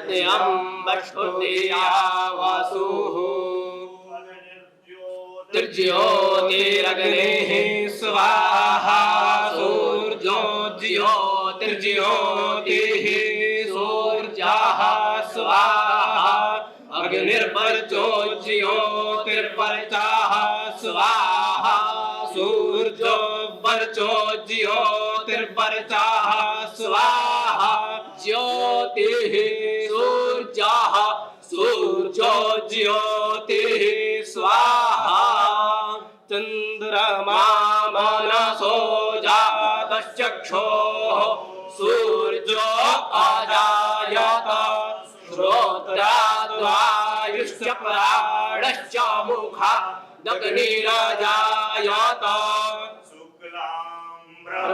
अम्बष्ठोदेया वासुः ज्योतिरग्नेः स्वाहा सूर्यो ज्योतिर्ज्योतिः सूर्याः स्वाहा अग्निर्वर्चो ज्योतिर्वर्चाः स्वाहा सूर्यो वर्चो ज्योतिर्वर्चाः स्वाहा ज्योतिः सूर्याः सूर्यो ज्योतिः स्वाहा चंद्रमा मनसो जातश्चक्षुः सूर्यो अजायत श्रोत्राद्वायुश्च प्राणश्च मुखादग्निरजायत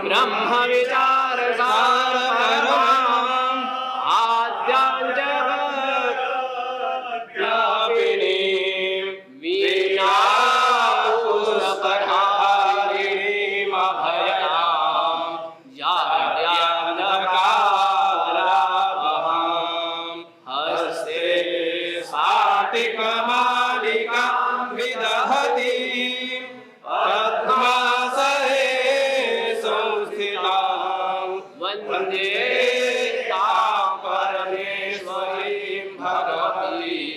ब्रह्म विचारसारपरमाम् आद्यां जगद्व्यापिनीं वीणापुरपरारिणीम् अभयां जाड्यान्धकारावहां हस्ते साटिकमालिकां विदहतीं पद्मासने वन्दे तां परमेश्वरीं भगवतीं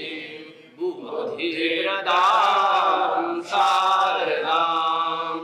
बुद्धिरदां शारदाम्।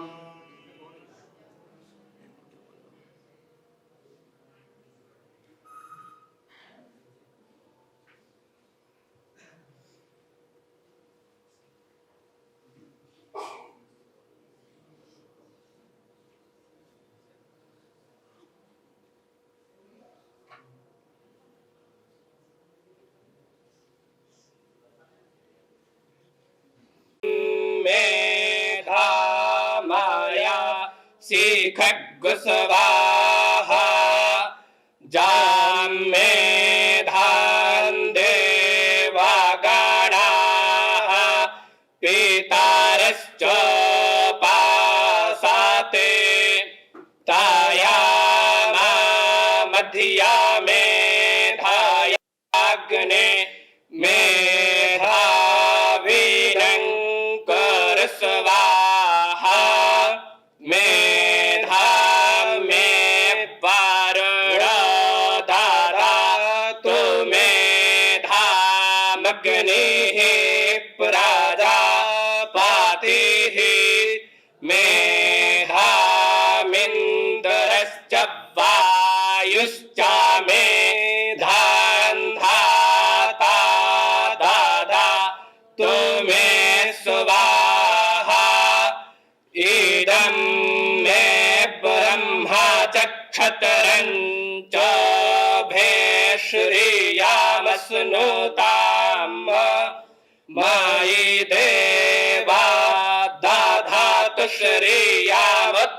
मेधा माया शिखग्गुस्वाहा जामेधान् देवगणाः पितारश्च पासाते तायामा मध्या मेधायाग्ने मेधावीरङ्कर स्वाहा मेधा मे वारणधारा तो मेधामग्निः प्रजापतिः मेधामिन्द्रश्च वायुश्च मेधान्धाता दादा तो मे स्वाहा इदं मे ब्रह्मा चक्षतरं च भेश्रियामश्नुताम् मयि देवा दधातु श्रियामुत्तमान्तस्यै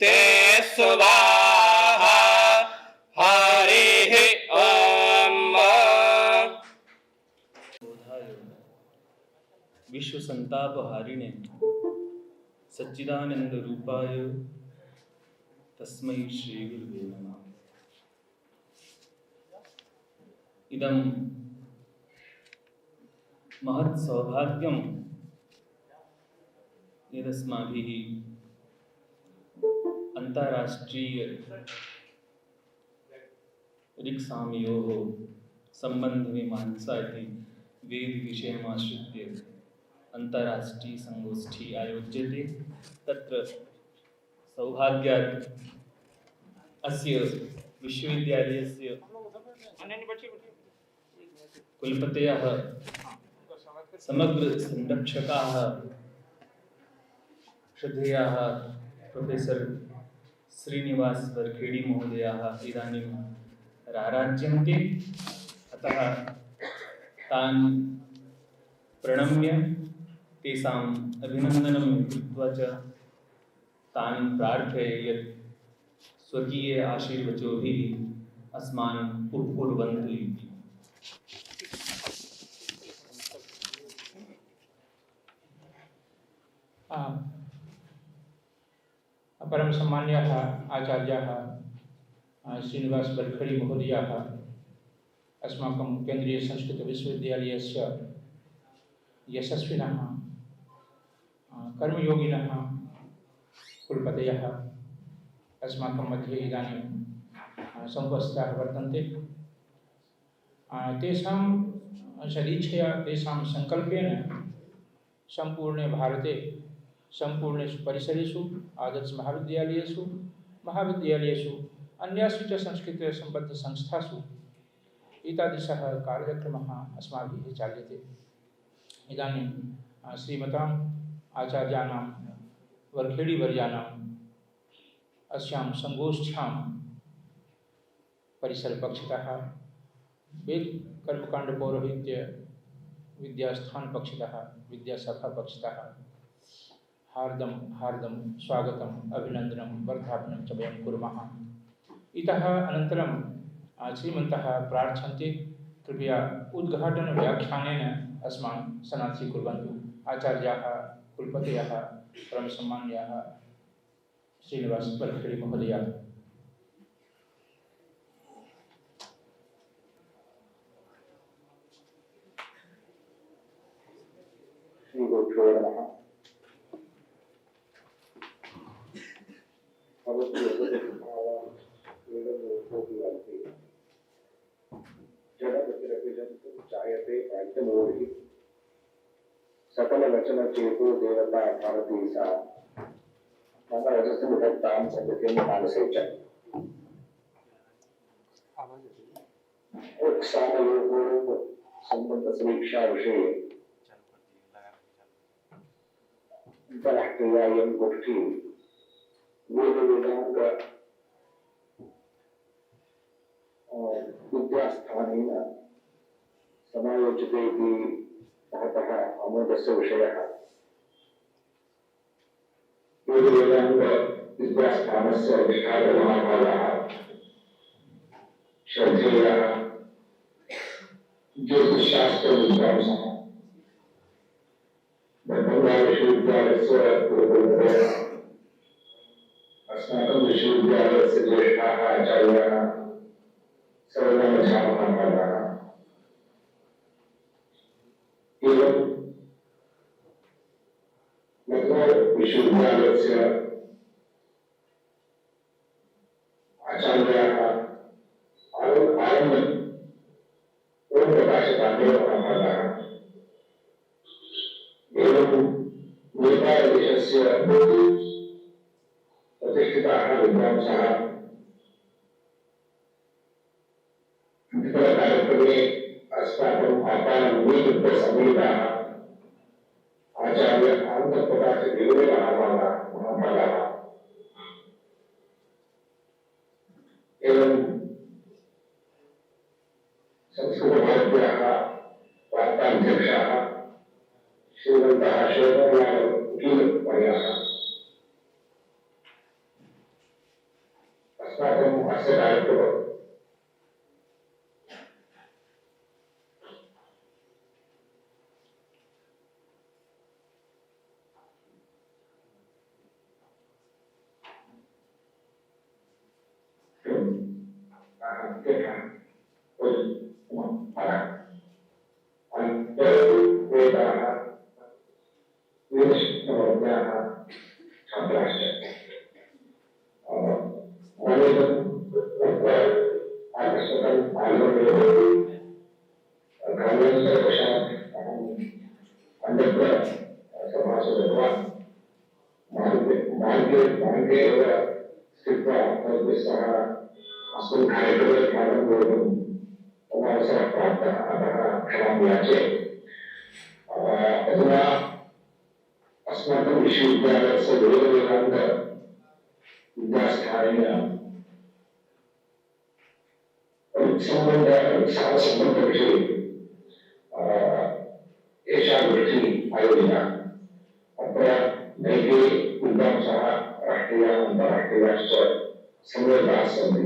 ते स्वाहा हरिः ओम्। विश्व संताप हारिणे सच्चिदानंद रूपाय तस्मै श्री गुरुवे नमः। इदं महत् सौभाग्यं यदस्माभिः अंतर्राष्ट्रीय ऋक्सामयोः सम्बन्धमीमांसा इति वेद विषयमाश्रित्य अंतर्राष्ट्रीय संगोष्ठी आयोज्यते। तत्र सौभाग्यात् अस्य विश्वविद्यालयस्य कुलपतयः समग्र संरक्षकाः श्रद्धेयाः प्रोफेसर श्रीनिवास वरखेड़ी महोदयाः इदानीं राराज्यन्ते। अतः तान् प्रणम्य तेषाम् अभिनन्दनं कृत्वा च तान् प्रार्थये यत् स्वकीय आशीर्वचोभिः अस्मान् उपकुर्वन्तु इति। परम सम्मान्याः आचार्याः श्रीनिवास बर्खड़ी महोदयाः अस्माकं केन्द्रीयसंस्कृतविश्वविद्यालयस्य यशस्विनः कर्मयोगिनः कुलपतयः अस्माकं मध्ये इदानीं समुपस्थिताः वर्तन्ते। तेषां सदिच्छया तेषां सङ्कल्पेन सम्पूर्णे भारते सम्पूर्णेषु परिसरेषु आदर्शमहाविद्यालयेषु महाविद्यालयेषु अन्यासु च संस्कृतसम्बद्धसंस्थासु एतादृशः कार्यक्रमः अस्माभिः चाल्यते। इदानीं श्रीमताम् आचार्याणां वर्खेडीवर्याणाम् अस्यां संगोष्ठ्यां परिसरपक्षतः वेद कर्मकांड पौरोहित्य विद्यास्थान पक्षतः विद्याशाखा पक्षतः हार्दं हार्दं स्वागतम् अभिनन्दनं वर्धापनं च वयं कुर्मः। इतः अनन्तरं श्रीमन्तः प्रार्थन्ते कृपया उद्घाटनव्याख्यानेन अस्मान् सनाथीकुर्वन्तु। आचार्याः कुलपतयः परमसम्मान्याः श्रीनिवास बर्खड़ी महोदयाः। श्रीगुरुभ्यो नमः। जायते ऐक्यमूर्ति सकल वचन चेतो देवता भारती सा मम रजतमुदत्तां सत्यं मानसे च सामयोगो संबंध समीक्षा विषये अंतरक्रियायं गोष्ठी वेदांग विद्यास्थानेन समायोजिते इति महतः अमोघस्य विषयः। वेदांग विद्यास्थानस्य अधिष्ठातमहाभागाः श्रद्धेयः ज्योतिषशास्त्रविद्वांसः दरभंगा विश्वविद्यालयस्य कुलपतयः अस्माकं विश्वविद्यालयस्य ज्येष्ठाः आचार्याः सर्वमहाभागाः एवं लखनऊ विश्वविद्यालयस्य आचार्याः आनंद ओम प्रकाश पांडेय महाभागाः एवं नेपालदेशस्य प्रतिष्ठिताः विद्वांसः कार्यक्रमे अस्माकम् आपादसम्मिलिताः आचार्य आनन्दप्रकाश देवरे महाभागाः एवं संस्कृतभारत्याः वार्ताध्यक्षाः श्रीमन्तः शोभनलाल वकीलवर्याः अस्माकम् अस्य कार्यक्रमः अस्माकं विश्वविद्यालयस्य वेदांग विद्यास्थानेन संबंधविषये एषा गोष्ठी आयोजिता। अत्र नैके विद्वांसः राष्ट्रीयाः अन्तर्राष्ट्रीयाश्च सम्मिलिताः सन्ति।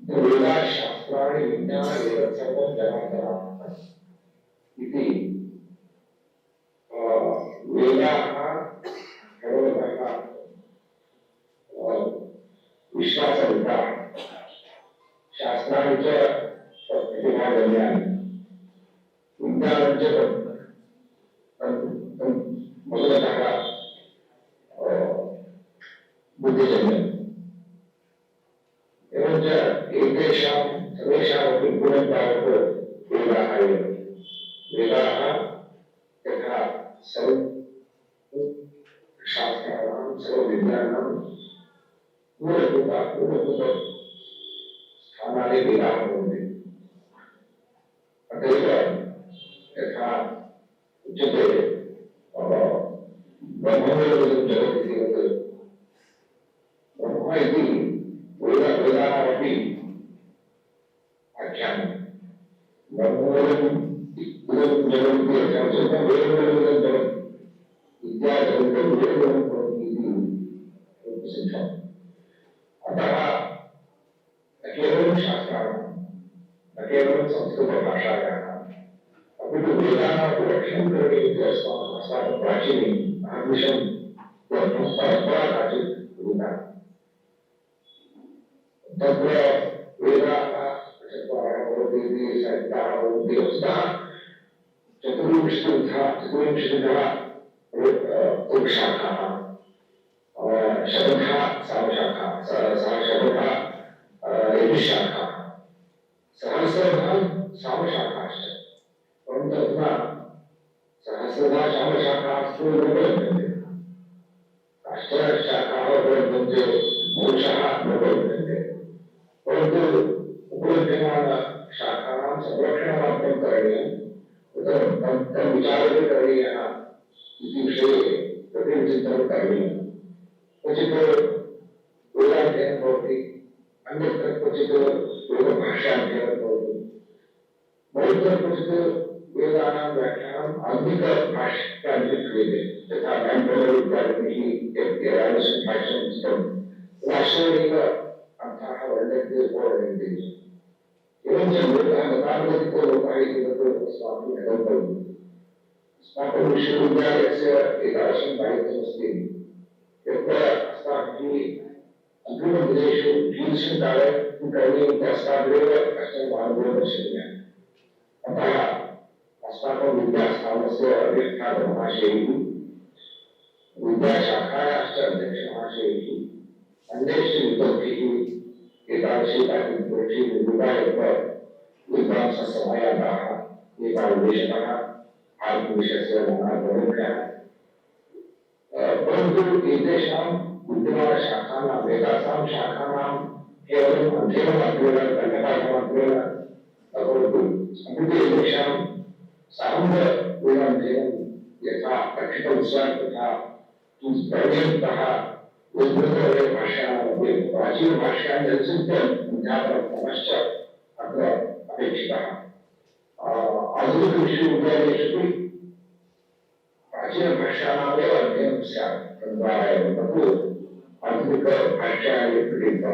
वेदाशास्त्राणि विज्ञानं एतत् सर्वं जनार्दनः इति वेदाः सर्वतः बुद्धिजन्यम् एवञ्च एतेषां सर्वेषामपि गुणं तावत् वेदाः एव। वेदाः यथा सर्वशास्त्राणां सर्वविद्यानां मूलभूतस्थानानि वेदाः भवन्ति। अत एव यथा उच्यते ब्रह्मवेदं जगति इति ब्रह्म इति वेदानामपि आख्यानं ब्रह्मवेदं जगति आख्यानं वेदवेदं जगति विद्याजगतं वेदवेदं भवति इति प्रसिद्धम्। अतः न केवलं शास्त्राणां न केवलं संस्कृतभाषायाः अपि तु वेदानामपि रक्षणं करणीयम् इति अस्माकं प्राचीने अहर्निशं परम्परा काचित् विहिता। तत्र वेदाः चत्वारः भवन्ति इति साहित्याः भवन्ति। वस्तुतः चतुर्विंशतिः उपशाखाः शतधा सामशाखाः शतधा यजुशाखाः सहस्रधा सामशाखाश्च। परन्तु अधुना सहस्रधा सामशाखास्तु न उपलभ्यन्ते। काश्चन शाखाः उपलभ्यन्ते, अंशः न उपलभ्यन्ते। परन्तु उपलभ्यमानशाखानां संरक्षणार्थं करणीयं तद्विचारः करणीयः इति विषये प्रतिचिन्तनं करणीयम्। क्वचित् वेदाध्ययनं भवति, अन्यत्र क्वचित् वेदभाष्याध्ययनं भवति, बहुत्र क्वचित् वेदानां व्याख्यानम् आधुनिकभाष्याभिः क्रियते। यथा व्याकरणविद्यादिभिः यत् भाष्यं पुस्तकं भाष्येनैव अर्थाः वर्ण्यन्ते उपवर्ण्यन्ते। एवञ्च लोकः गतानुगतिको लोकः इति तत् अस्माभिः न गन्तव्यम्। अस्माकं विश्वविद्यालयस्य एतादृशं दायित्वमस्ति यत्र अस्माभिः अग्रिमदिनेषु कीदृशं कार्यं करणीयम् इति अस्माभिरेव कश्चन मार्गो दर्शनीयः। अतः अस्माकं विद्यास्थानस्य अधिष्ठातमहाशयैः विद्याशाखायाश्च अध्यक्षमहाशयैः अन्यैश्च विद्वद्भिः एतादृशी परीक्षे निर्मिता यत्र विद्वांसः समायाताः एतादृशतः आत्मविषयस्य नानाप्रमुखः। परन्तु एतेषां विद्यमानशाखानां एतासां शाखानां केवलम् अध्ययनमात्रेण कण्ठपाठमात्रेण न भवतु, अपि च एतेषां साम्यवेदाध्ययनं यथा रक्षितं स्यात् तथा करणीयतः भाष्याणामपि प्राचीनभाष्याणि अनुसृत्य ज्ञापनं क्रमश्च अत्र अपेक्षितः। आधुनिकविश्वविद्यालयेषु प्राचीनभाष्याणामेव अध्ययनं स्यात् तद्वारा एव तत्तु आधुनिकभाष्याणि पठित्वा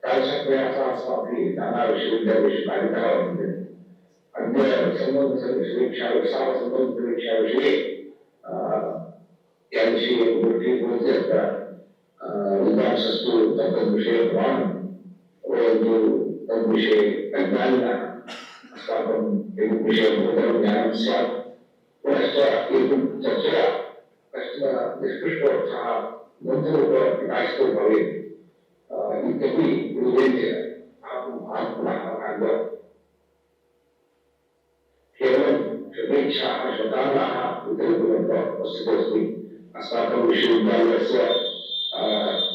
कालचक्रयाः अस्माभिः नानाविश्वविद्यालयेषु कारितः वर्तते। अद्य संबन्धपरीक्षाविषये या विषये गोष्ठी भवति अत्र विद्वांसस्तु तद्विषये प्रमाणं वयन्तु तद्विषये अज्ञानिनः अस्माकं विषये बहुतरं ज्ञानं स्यात्। पुनश्च एतत् चर्चया कश्चन निष्कृष्टोऽर्थः ग्रन्थरूपप्रकाशितो भवेत् इत्यपि निवेद्य अहं पुनः केवलं शुभेच्छाः श्रोताङ्गाः उदयपुरतः वस्तुतोऽस्ति। अस्माकं विश्वविद्यालयस्य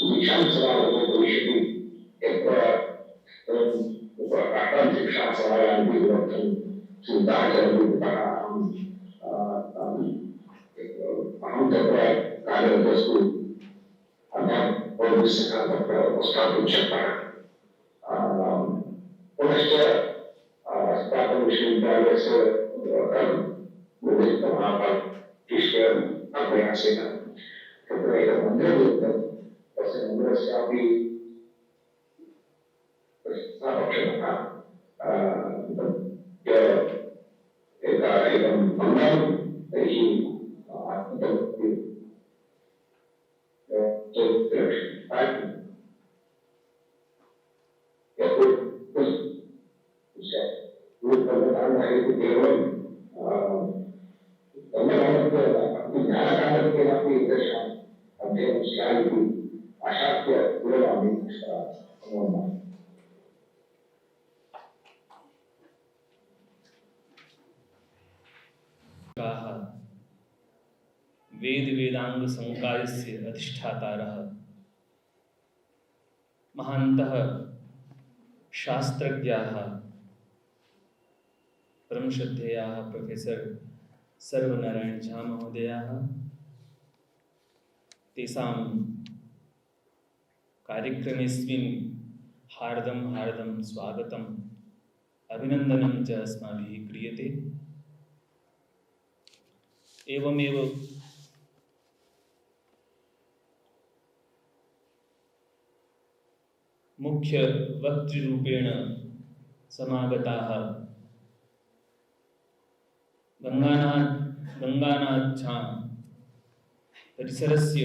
दीक्षान्तसमारोहो भविष्यति यत्र पाठान्तिक्षासमायान्ति किमर्थं चिन्ताः चलन्ति ततः अहं तत्र कार्यरतोऽस्मि। अतः भवद्भिः तत्र उपस्थातुं शक्तः। पुनश्च अस्माकं विश्वविद्यालयस्य प्रयासेन तत्र एकं मन्दिरं दत्तं। तस्य मन्दिरस्यापि पक्षतः एकं मन्दिरं तैः आत्मतमस्ति केवलं ज्ञानकाण्डत्वेनापि तेषाम् अध्ययनं स्यात् इति आशा नमस्कार, नमो नमः। वेद वेदांग संकायस्य अधिष्ठातारः महान्तः शास्त्रज्ञाः परमश्रद्धेयाः प्रोफेसर सर्वनारायण झा महोदयाः तेषां कार्यक्रमेऽस्मिन् हार्दं हार्दं स्वागतम् अभिनन्दनं च अस्माभिः क्रियते। एवमेव मुख्य वक्तृरूपेण समागताः गंगानाथ झा परिसरस्य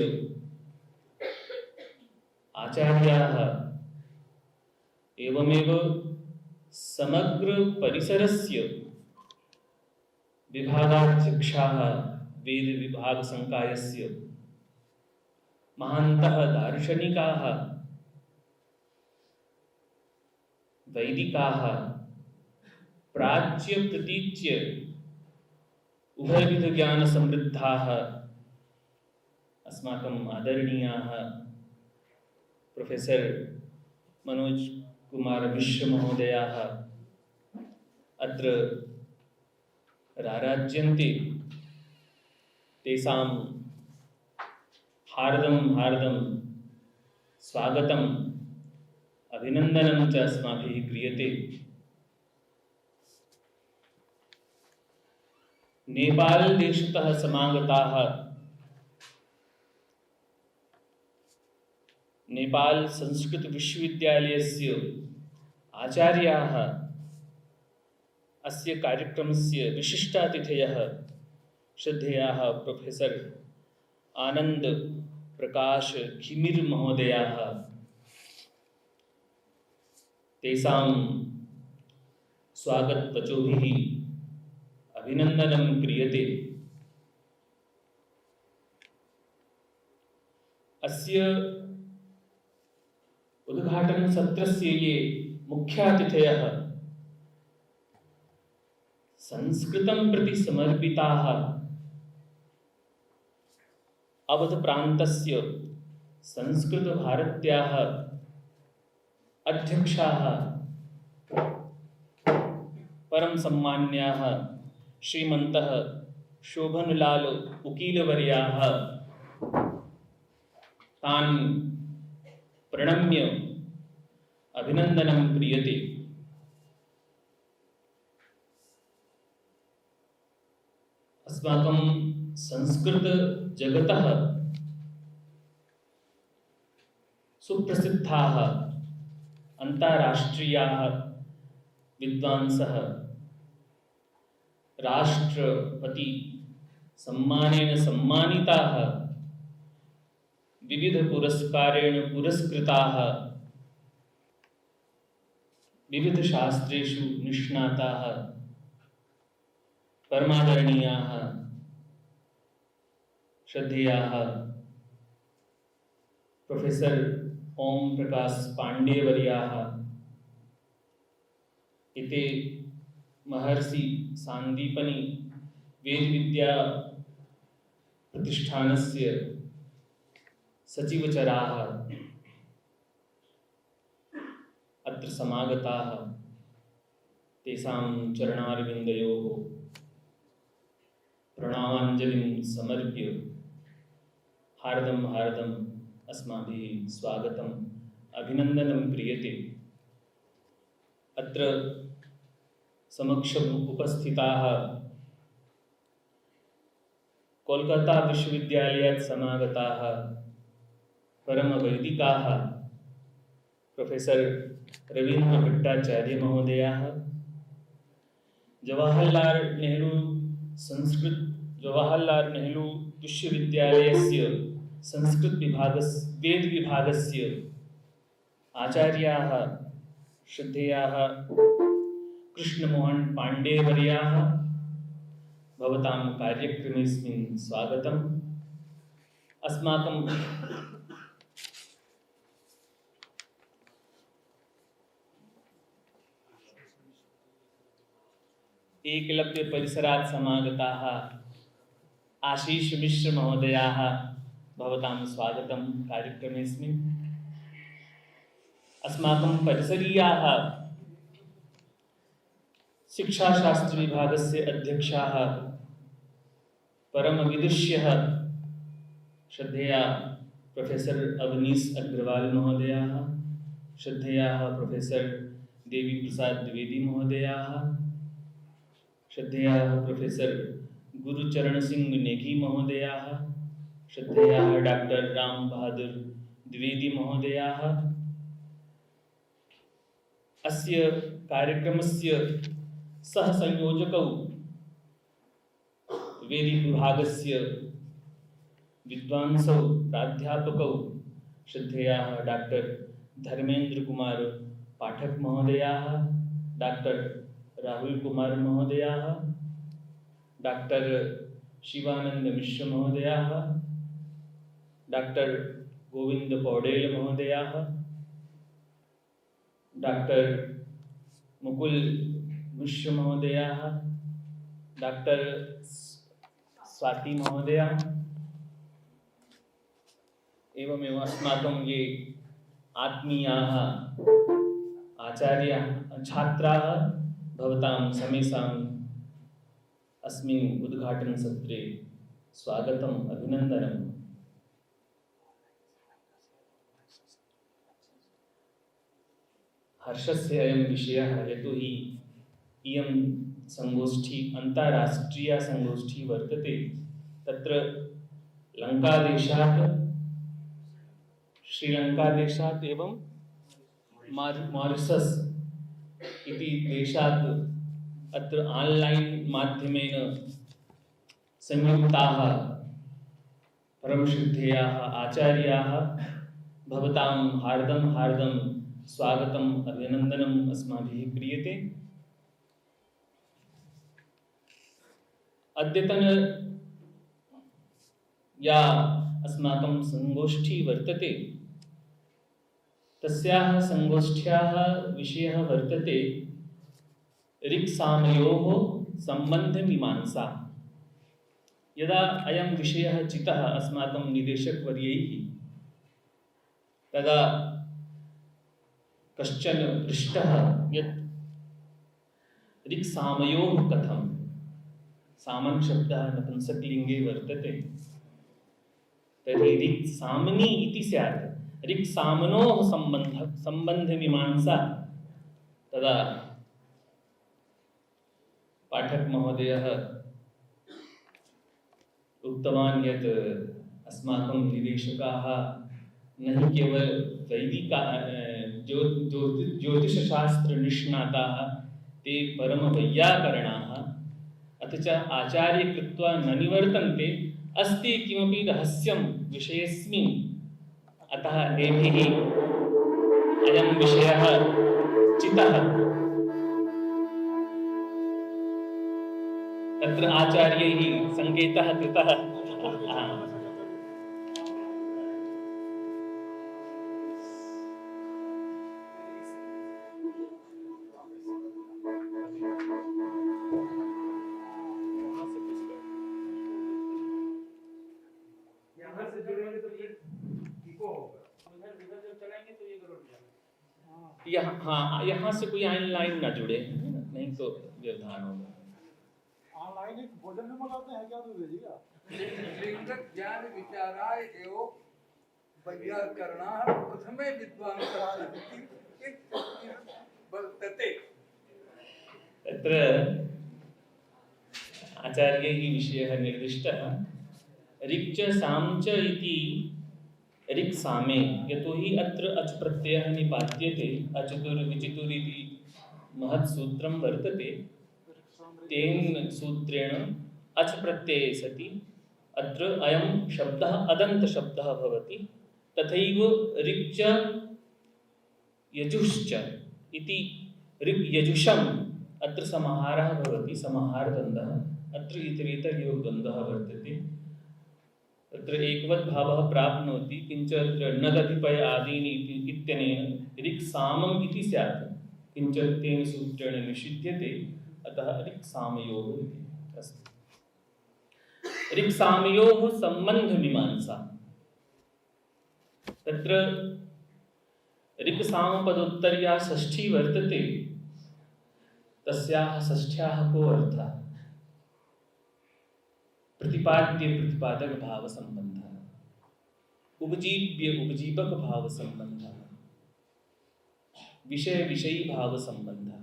आचार्याः एवमेव समग्र परिसरस्य विभागाध्यक्षाः वेद विभाग संकायस्य महान्तः दार्शनिकाः वैदिकाः प्राच्य प्रतीच्य उभयविध ज्ञान समृद्धाः अस्माकम् आदरणीयाः प्रोफेसर मनोज कुमार मिश्र महोदयाः अत्र राराज्यन्ते। तेषां हार्दं हार्दं स्वागतम् अभिनन्दनं च अस्माभिः क्रियते। नेपाल देशतः समागताः नेपाल संस्कृत विश्वविद्यालयस्य आचार्याः अस्य कार्यक्रमस्य विशिष्टातिथयः श्रद्धेयाः प्रोफेसर आनंद प्रकाश खिमिर महोदयाः तेषां स्वागतवचोभिः अभिनन्दनं क्रियते। अस्य उद्घाटन सत्रस्य ये मुख्यातिथयः संस्कृतं प्रति समर्पिताः अवध प्रान्तस्य संस्कृत भारत्याः अध्यक्षाः परम सम्मान्याः श्रीमन्तः शोभनलाल उकीलवर्याः तान् प्रणम्य अभिनन्दनं क्रियते। अस्माकं संस्कृत जगतः सुप्रसिद्धाः अन्ताराष्ट्रीयाः विद्वांसः राष्ट्रपति सम्मानेन सम्मानिताः विविध पुरस्कारेण पुरस्कृताः विविध शास्त्रेषु निष्णाताः परमादरणीयाः श्रद्धेयाः प्रोफेसर ओम प्रकाश पांडे वर्याः इते महर्षि सांदीपनि वेद विद्या प्रतिष्ठानस्य सचिवचराः अत्र समागताः तेषां चरणारविन्दयोः प्रणामाञ्जलिं समर्प्य हार्दं हार्दं अस्माभिः स्वागतम् अभिनन्दनं क्रियते। अत्र समक्षम् उपस्थिताः कोलकाता विश्वविद्यालयात् समागताः परमवैदिकाः प्रोफेसर रवीन्द्र भट्टाचार्य महोदयाः जवाहरलाल नेहरू विश्वविद्यालयस्य संस्कृत वेद विभागस्य आचार्याः श्रद्धेयाः कृष्णमोहन पांडे वर्याः भवतां कार्यक्रमेऽस्मिन् स्वागतम्। अस्माकं एकलव्य परिसरात् समागताः आशीष मिश्र महोदयाः भवतां स्वागतं कार्यक्रमेऽस्मिन्। अस्माकं परिसरीयाः शिक्षाशास्त्रविभागस्य अध्यक्षाः परमविदुष्यः श्रद्धेया प्रोफेसर अवनीश अग्रवाल महोदयाः, श्रद्धेयाः प्रोफेसर देवी प्रसाद द्विवेदी महोदयाः, श्रद्धेयाः प्रोफेसर गुरुचरण सिंह नेगी महोदयाः, श्रद्धेयाः डॉक्टर राम बहादुर द्विवेदी महोदयाः, अस्य कार्यक्रमस्य सहसंयोजकौ वेदिविभागस्य विद्वांसौ प्राध्यापकौ श्रद्धेयाः डॉक्टर धर्मेंद्र कुमार पाठक महोदयाः, डॉक्टर राहुल कुमार महोदयाः, डॉक्टर शिवानंद मिश्र महोदयाः, डॉक्टर गोविंद पौडेल महोदयाः, डॉक्टर मुकुल मिश्र महोदयाः, डॉक्टर स्वाति महोदया एवमेव अस्माकं ये आत्मीयाः आचार्याः छात्राः भवतां समेषाम् अस्मिन् उद्घाटनसत्रे स्वागतम् अभिनन्दनम्। हर्षस्य अयं विषयः यतोहि इयं संगोष्ठी अन्ताराष्ट्रीया संगोष्ठी वर्तते। तत्र लङ्कादेशात्, श्रीलङ्कादेशात् एवं मॉरिशस् इति देशात् अत्र ऑनलाइन माध्यमेन संयुक्ताः परमश्रद्धेयाः आचार्याः भवतां हार्दं हार्दं स्वागतम् अभिनन्दनम् अस्माभिः क्रियते। अद्यतन या अस्माकं संगोष्ठी वर्तते तस्याः संगोष्ठ्याः विषयः वर्तते ऋक्सामयोः सम्बन्धमीमांसा। यदा अयं विषयः चितः अस्माकं निदेशकवर्यैः तदा कश्चन पृष्टः यत् ऋक्सामयोः कथं, सामन् शब्दः नपुंसकलिङ्गे वर्तते, तर्हि ऋक्सामनी इति स्यात्, ऋक्सामनोः सम्बन्धमीमांसा। तदा पाठक महोदयः उक्तवान् यत् अस्माकं निदेशकाः न केवल ज्योतिषशास्त्र निष्णाताः, ते परमवैयाकरणाः, अथ च आचार्य कृत्वा न निवर्तन्ते, अस्ति किमपि रहस्यं विषयेऽस्मिन्, अतः एभिः अयं विषयः चितः। तत्र आचार्यैः संकेतः कृतः। यहाँ से कोई ऑनलाइन ना जुड़े, नहीं तो व्यवधान होगा। ऑनलाइन एक भोजन में मंगाते हैं क्या, तो भेजिएगा। लिंग ज्ञान विचाराय एवं वैयाकरणाः प्रथमे विद्वांसः इति वर्तते। तत्र आचार्यैः विषयः निर्दिष्टः। ऋक् च साम च इति ऋक् सामे, यतोहि अत्र अच् प्रत्ययः निपात्यते, अचतुर् विचितुर् इति महत् सूत्रं वर्तते। तेन सूत्रेण अच् प्रत्यये सति अत्र अयं शब्दः अदन्त शब्दः भवति। तथैव ऋक् च यजुश्च इति ऋक् यजुषम् अत्र समाहारः भवति, समाहारद्वन्द्वः। अत्र इतरेतरयोः द्वन्द्वः वर्तते। तत्र एकवत् भावः प्राप्नोति, किञ्च अत्र नदधिपय आदीनि इत्यनेन ऋक् सामम् इति स्यात्, किञ्च तेन सूत्रेण निषिध्यते। अतः ऋक्सामयोः इति अस्ति। ऋक्सामयोः सम्बन्धमीमांसा, तत्र ऋक्सामपदोत्तर्या षष्ठी वर्तते, तस्याः षष्ठ्याः को अर्थः? प्रतिपाद्य प्रतिपादक भाव संबंधः, उपजीव्य उपजीवक भाव संबंधः, विषय विषयी भाव संबंधः।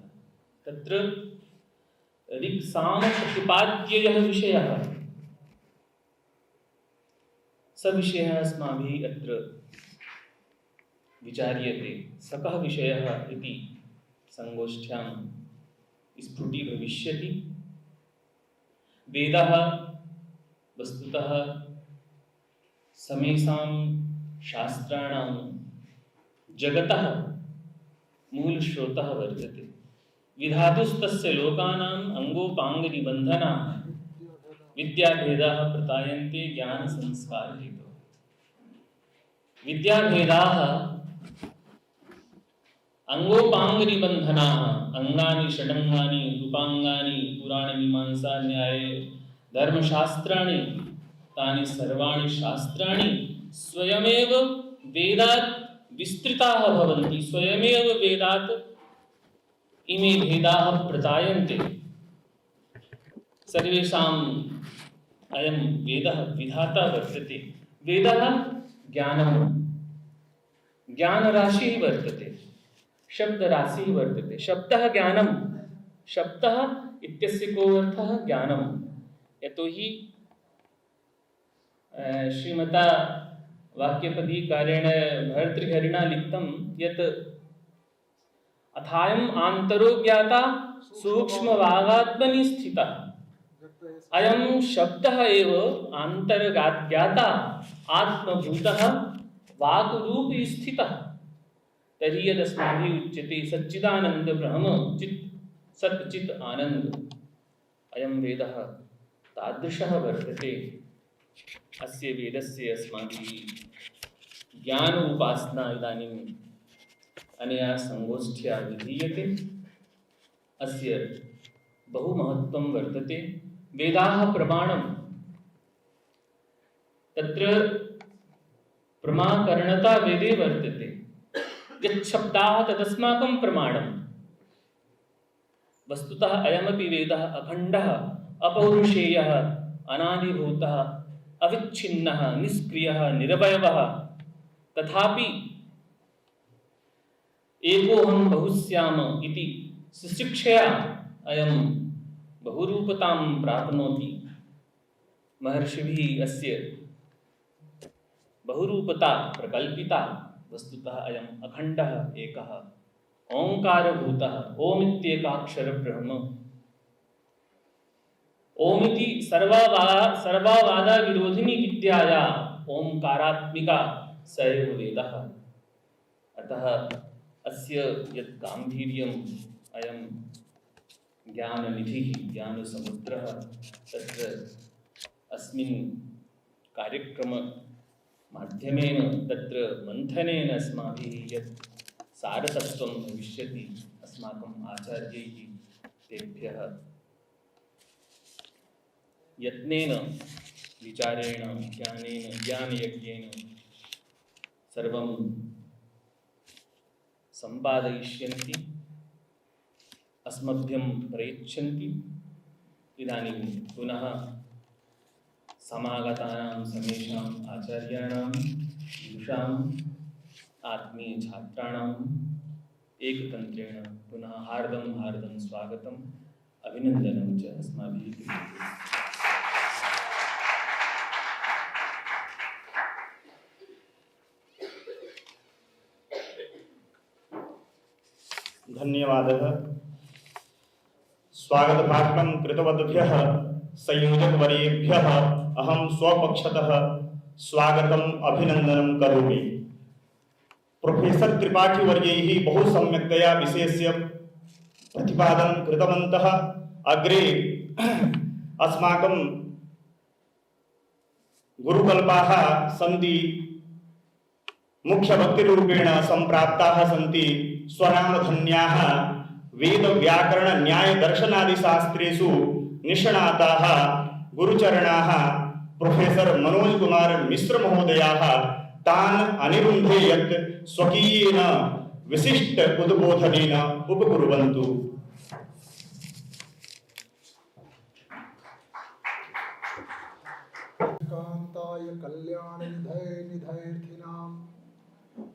तत्र ऋक्साम प्रतिपाद्य यः विषयः स विषयः अस्माभिः अत्र विचार्यते। सकः विषयः इति संगोष्ठ्यां स्फुटी भविष्यति। वेदः वस्तुतः समेषां शास्त्राणां जगतः मूलस्रोतः वर्तते। विधातुस्तस्य लोकानाम् अंगोपांगनिबन्धनाः विद्याभेदाः प्रतायन्ते ज्ञानसंस्कारहेतोः। विद्याभेदाः अंगोपांगनिबन्धनाः, अंगानि षडंगानि रूपांगानि पुराणमीमांसा न्याये धर्मशास्त्राणि तानि सर्वाणि शास्त्राणि स्वयमेव वेदात् विस्तृताः भवन्ति। स्वयमेव वेदात् इमे भेदाः प्रजायन्ते। सर्वेषाम् अयं वेदः विधाता वर्तते। वेदः ज्ञानराशिः वर्तते, शब्दराशिः वर्तते। शब्दः ज्ञानं, शब्दः इत्यस्य को अर्थः ज्ञानं। यतोहि श्रीमता वाक्यपदीकारेण भर्तृहरिणा लिखितं यत् अथायम् आन्तरो ज्ञाता सूक्ष्मवागात्मनि स्थितः। अयं शब्दः एव आन्तर्ज्ञाता आत्मभूतः वाक्रूपी स्थितः। तर्हि यदस्माभिः उच्यते सच्चिदानन्द ब्रह्म चित् सत् चित् आनन्द, अयं वेदः तादृशः वर्तते। अस्य वेदस्य अस्माभिः ज्ञान उपासना इदानीम् अनया संगोष्ठ्या विधीयते। अस्य बहु महत्त्वं वर्तते। वेदाः प्रमाणं, तत्र प्रमाकरणता वेदे वर्तते। यच्छब्दाः तदस्माकं प्रमाणं। वस्तुतः अयमपि वेदः अखण्डः, अपौरुषेयः, अनादिभूतः, अविच्छिन्नः, निष्क्रियः, निरवयवः। तथापि एकोऽहं बहुश्याम इति सुशिक्षया अयं बहुरूपतां प्राप्नोति। महर्षिभिः अस्य बहुरूपता प्रकल्पिता। वस्तुतः अयम् अखण्डः एकः ओंकारभूतः ओमित्येकाक्षर ब्रह्म। ओमिति सर्वावादा विरोधिनी विद्याया ओंकारात्मिका स एव वेदः। अतः अस्य यत् गाम्भीर्यम्, अयं ज्ञाननिधिः, ज्ञानसमुद्रः, तत्र अस्मिन् कार्यक्रममाध्यमेन तत्र मन्थनेन अस्माभिः यत् सारतत्त्वं भविष्यति, अस्माकम् आचार्यैः तेभ्यः यत्नेन विचारेण ज्ञानेन ज्ञानयज्ञेन सर्वं सम्पादयिष्यन्ति, अस्मभ्यं प्रयच्छन्ति। इदानीं पुनः समागतानां समेषाम् आचार्याणां, विदुषाम्, आत्मीयछात्राणाम् एकतन्त्रेण पुनः हार्दं हार्दं स्वागतम्, अभिनन्दनं च अस्माभिः क्रियते। धन्यवादः। स्वागतभाषणं कृतवद्भ्यः संयोजकवर्येभ्यः अहं स्वपक्षतः स्वागतम् अभिनन्दनं करोमि। प्रोफेसर त्रिपाठीवर्यैः बहु सम्यक्तया विषयस्य प्रतिपादनं कृतवन्तः। अग्रे अस्माकं गुरुकल्पाः सन्ति, मुख्यभक्तिरूपेण सम्प्राप्ताः सन्ति, स्वनामधन्याः वेद व्याकरण न्याय दर्शनादि शास्त्रेषु निष्णाताः गुरुचरणाः प्रोफेसर मनोज कुमार मिश्र महोदयाः तान् अनिरुन्धे यत् स्वकीयेन विशिष्ट उद्बोधनेन उपकुर्वन्तु। कांताय कल्याण निधयर्थिनां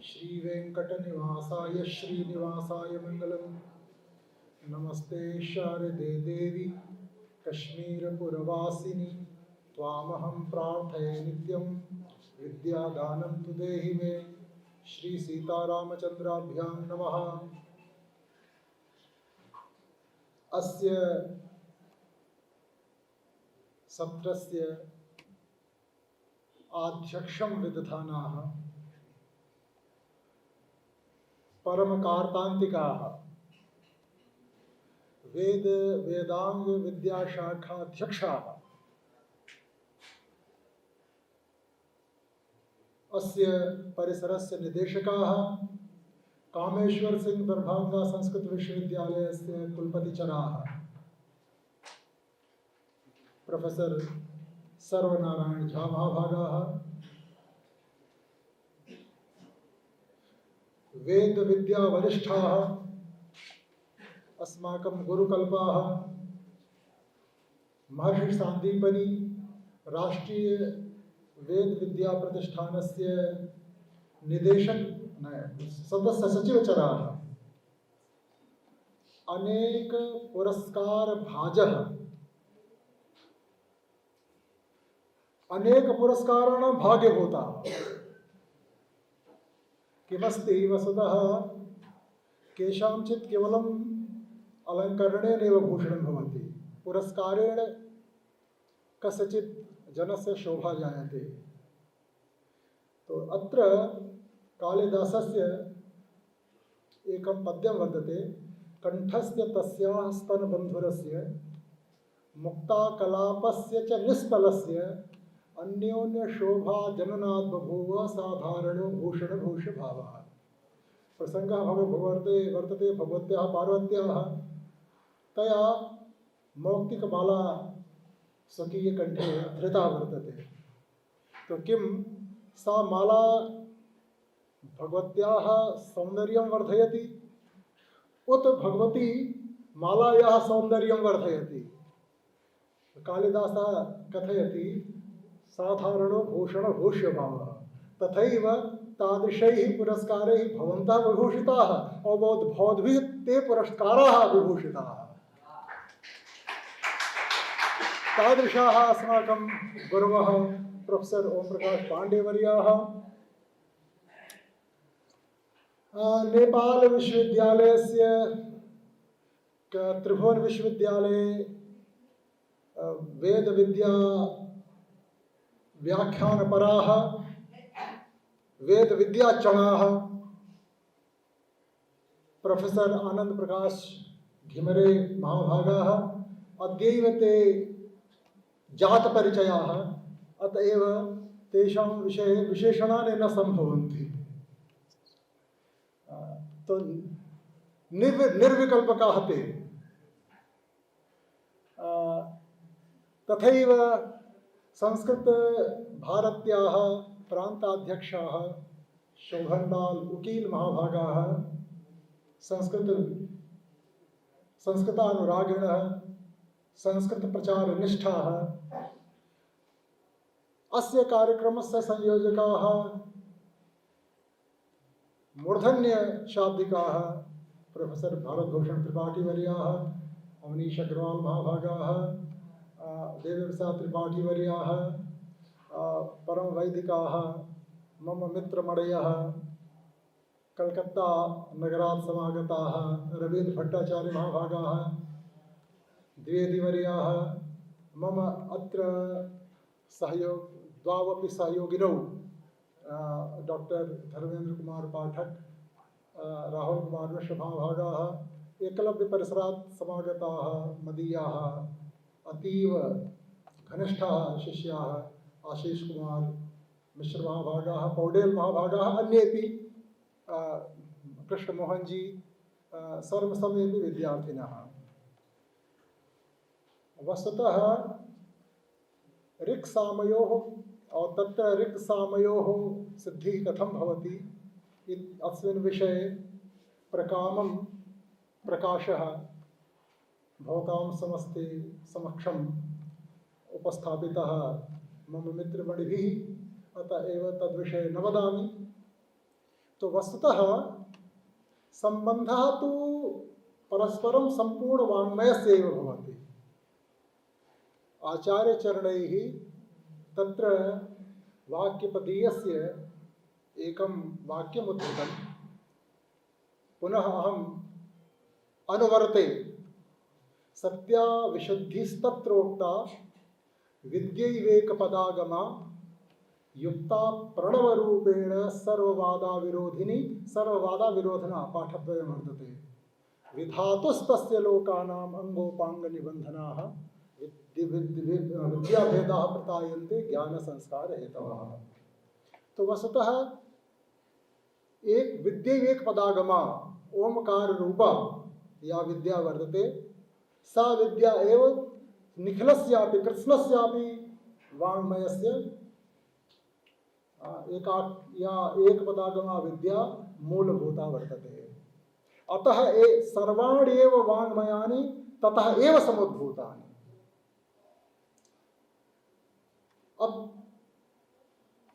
श्री वेंकटनिवासाय श्रीनिवासाय मंगलम। नमस्ते शारदे देवी कश्मीरपुरवासिनी त्वामहं प्रार्थये नित्यं विद्यादानं तु देहि मे। श्री सीतारामचंद्राभ्यां नमः। अस्य सत्रस्य आध्यक्षं विदधानाः परमकार्तान्तिकाः वेद वेदांग विद्याशाखाध्यक्षाः अस्य परिसरस्य निदेशकाः कामेश्वर सिंह दरभंगा संस्कृत विश्वविद्यालयस्य कुलपतिचराः प्रोफेसर सर्वनारायण झा महाभागाः वेद विद्या वरिष्ठाः अस्माकं गुरुकल्पाः महर्षि सांदीपनी राष्ट्रीय वेद विद्या प्रतिष्ठानस्य निदेशक सदस्य सचिवचराः अनेक पुरस्कार भाजः अनेक पुरस्काराणां भाग्यभूताः किमस्ति वस्तुतः केषाञ्चित् केवलम् अलङ्करणेनैव भूषणं भवति, पुरस्कारेण कस्यचित् जनस्य शोभा जायते। तो अत्र कालिदासस्य एकं पद्यं वर्तते, कंठस्य तस्याः स्तनबन्धुरस्य मुक्ताकलापस्य च निस्तलस्य अन्योन्य शोभा जननात् बभूव साधारणो भूषणभूषभावः। प्रसंगः वर्तते भगवत्याः पार्वत्याः तया मौक्तिकमाला स्वकीयकण्ठे धृता वर्तते। तो किं सा माला भगवत्याः सौन्दर्यं वर्धयति उत भगवती मालायाः सौन्दर्यं वर्धयति? कालिदासः कथयति साधारणो भूषणभूष्यभावः। तथैव तादृशैः पुरस्कारैः भवन्तः विभूषिताः और भवद्भिः ते पुरस्काराः विभूषिताः। तादृशाः अस्माकं गुरवः प्रोफेसर ओम प्रकाश पांडेवर्याः नेपाल विश्वविद्यालयस्य त्रिभुवन विश्वविद्यालये वेद विद्या व्याख्यानपराः वेद विद्याचणाः प्रोफेसर आनंद प्रकाश घिमरे महाभागाः अद्यैव ते जातपरिचयाः, अतएव तेषां विषये विशेषणानि न सम्भवन्ति। तो निर्विकल्पकाः ते। तथैव संस्कृत भारत्याः प्रान्ताध्यक्षाः शोभनलाल उकील महाभागाः संस्कृतानुरागिणः संस्कृत प्रचार निष्ठाः अस्य कार्यक्रमस्य संयोजकाः मूर्धन्य शाब्दिकाः प्रोफेसर भारतभूषण त्रिपाठी वर्याः अवनीश अग्रवाल महाभागाः देवीप्रसाद त्रिपाठी वर्याः परम वैदिकाः मम मित्रमणयः कलकत्ता नगरात् समागताः रवीन्द्र भट्टाचार्य महाभागाः द्विवेदीवर्याः मम अत्र द्वावपि सहयोगिनौ डॉक्टर धर्मेंद्र कुमार पाठक राहुल कुमार मिश्र महाभागाः एकलव्य परिसरात् समागताः मदीयाः अतीव घनिष्ठाः शिष्याः आशीष कुमार मिश्र महाभागाः पौडेल महाभागाः अन्येपि कृष्णमोहन जी सर्वसमयेपि विद्यार्थिनः। वस्तुतः ऋक्सामयोः तत्र ऋक्सामयोः सिद्धिः कथं भवति अस्मिन् विषये प्रकामं प्रकाशः भवतां समक्षम् उपस्थापितः मम मित्रमणिभिः, अतः एव तद्विषये न वदामि। तो वस्तुतः सम्बन्धः तु परस्परं सम्पूर्णवाङ्मयस्यैव भवति। आचार्यचरणैः तत्र वाक्यपदीयस्य एकं वाक्यमुद्धृतं, पुनः अहम् अनुवर्ते सत्या विशुद्धिस्तत्रोक्ता विद्यैवेकपदागमा युक्ता प्रणवरूपेण सर्ववादाविरोधना पाठद्वयं वर्तते। विधातुस्तस्य लोकानाम् अंगोपांगनिबन्धनाः विद्याभेदाः प्रतायन्ते ज्ञानसंस्कारहेतवः। तो वस्तुतः एक विद्यैवेक पदागमा ओमकार रूपा या विद्या वर्तते, सा विद्या एव निखिलस्यापि कृत्स्नस्यापि वाङ्मयस्य एक पदागमा विद्या मूलभूता वर्तते। अतः सर्वाणि एव वाङ्मयानि ततः एव समुद्भूतानि। अब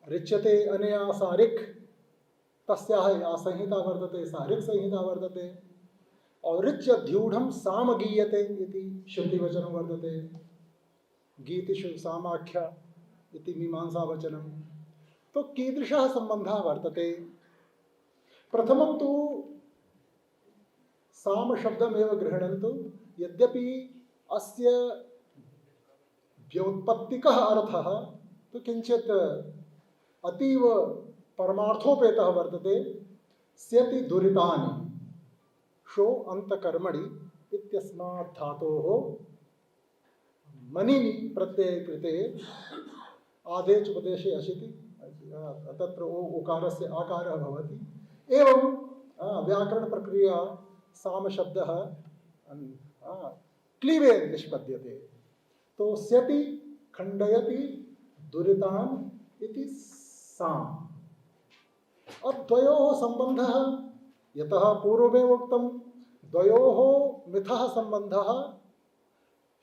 ऋच्यते अनया सा ऋक्, तस्याः या संहिता वर्तते सा ऋक् संहिता वर्तते। और ऋच्यध्यूढं सामगीयते इति श्रुतिवचनं वर्तते। गीतिषु सामाख्य इति मीमांसावचनं। तो कीदृशः सम्बन्धः वर्तते? प्रथमं तु सामशब्दमेव गृह्णन्तु। यद्यपि अस्य व्युत्पत्तिकः अर्थः तो किञ्चित् अतीव परमार्थोपेतः वर्तते। स्यति दुरितानि शो अंतकर्मणि इत्यस्मात् धातोः मनिनि प्रत्यये कृते आदेच उपदेशे अशिति तत्र उकारस्य आकारः भवति। एवं व्याकरण प्रक्रिया सामशब्दः क्लीवे निष्पद्यते। तो स्यति खण्डयति दुरितान् इति साम। अब द्वयोः सम्बन्धः यतः पूर्वमेव उक्तं द्वयोः मिथः सम्बन्धः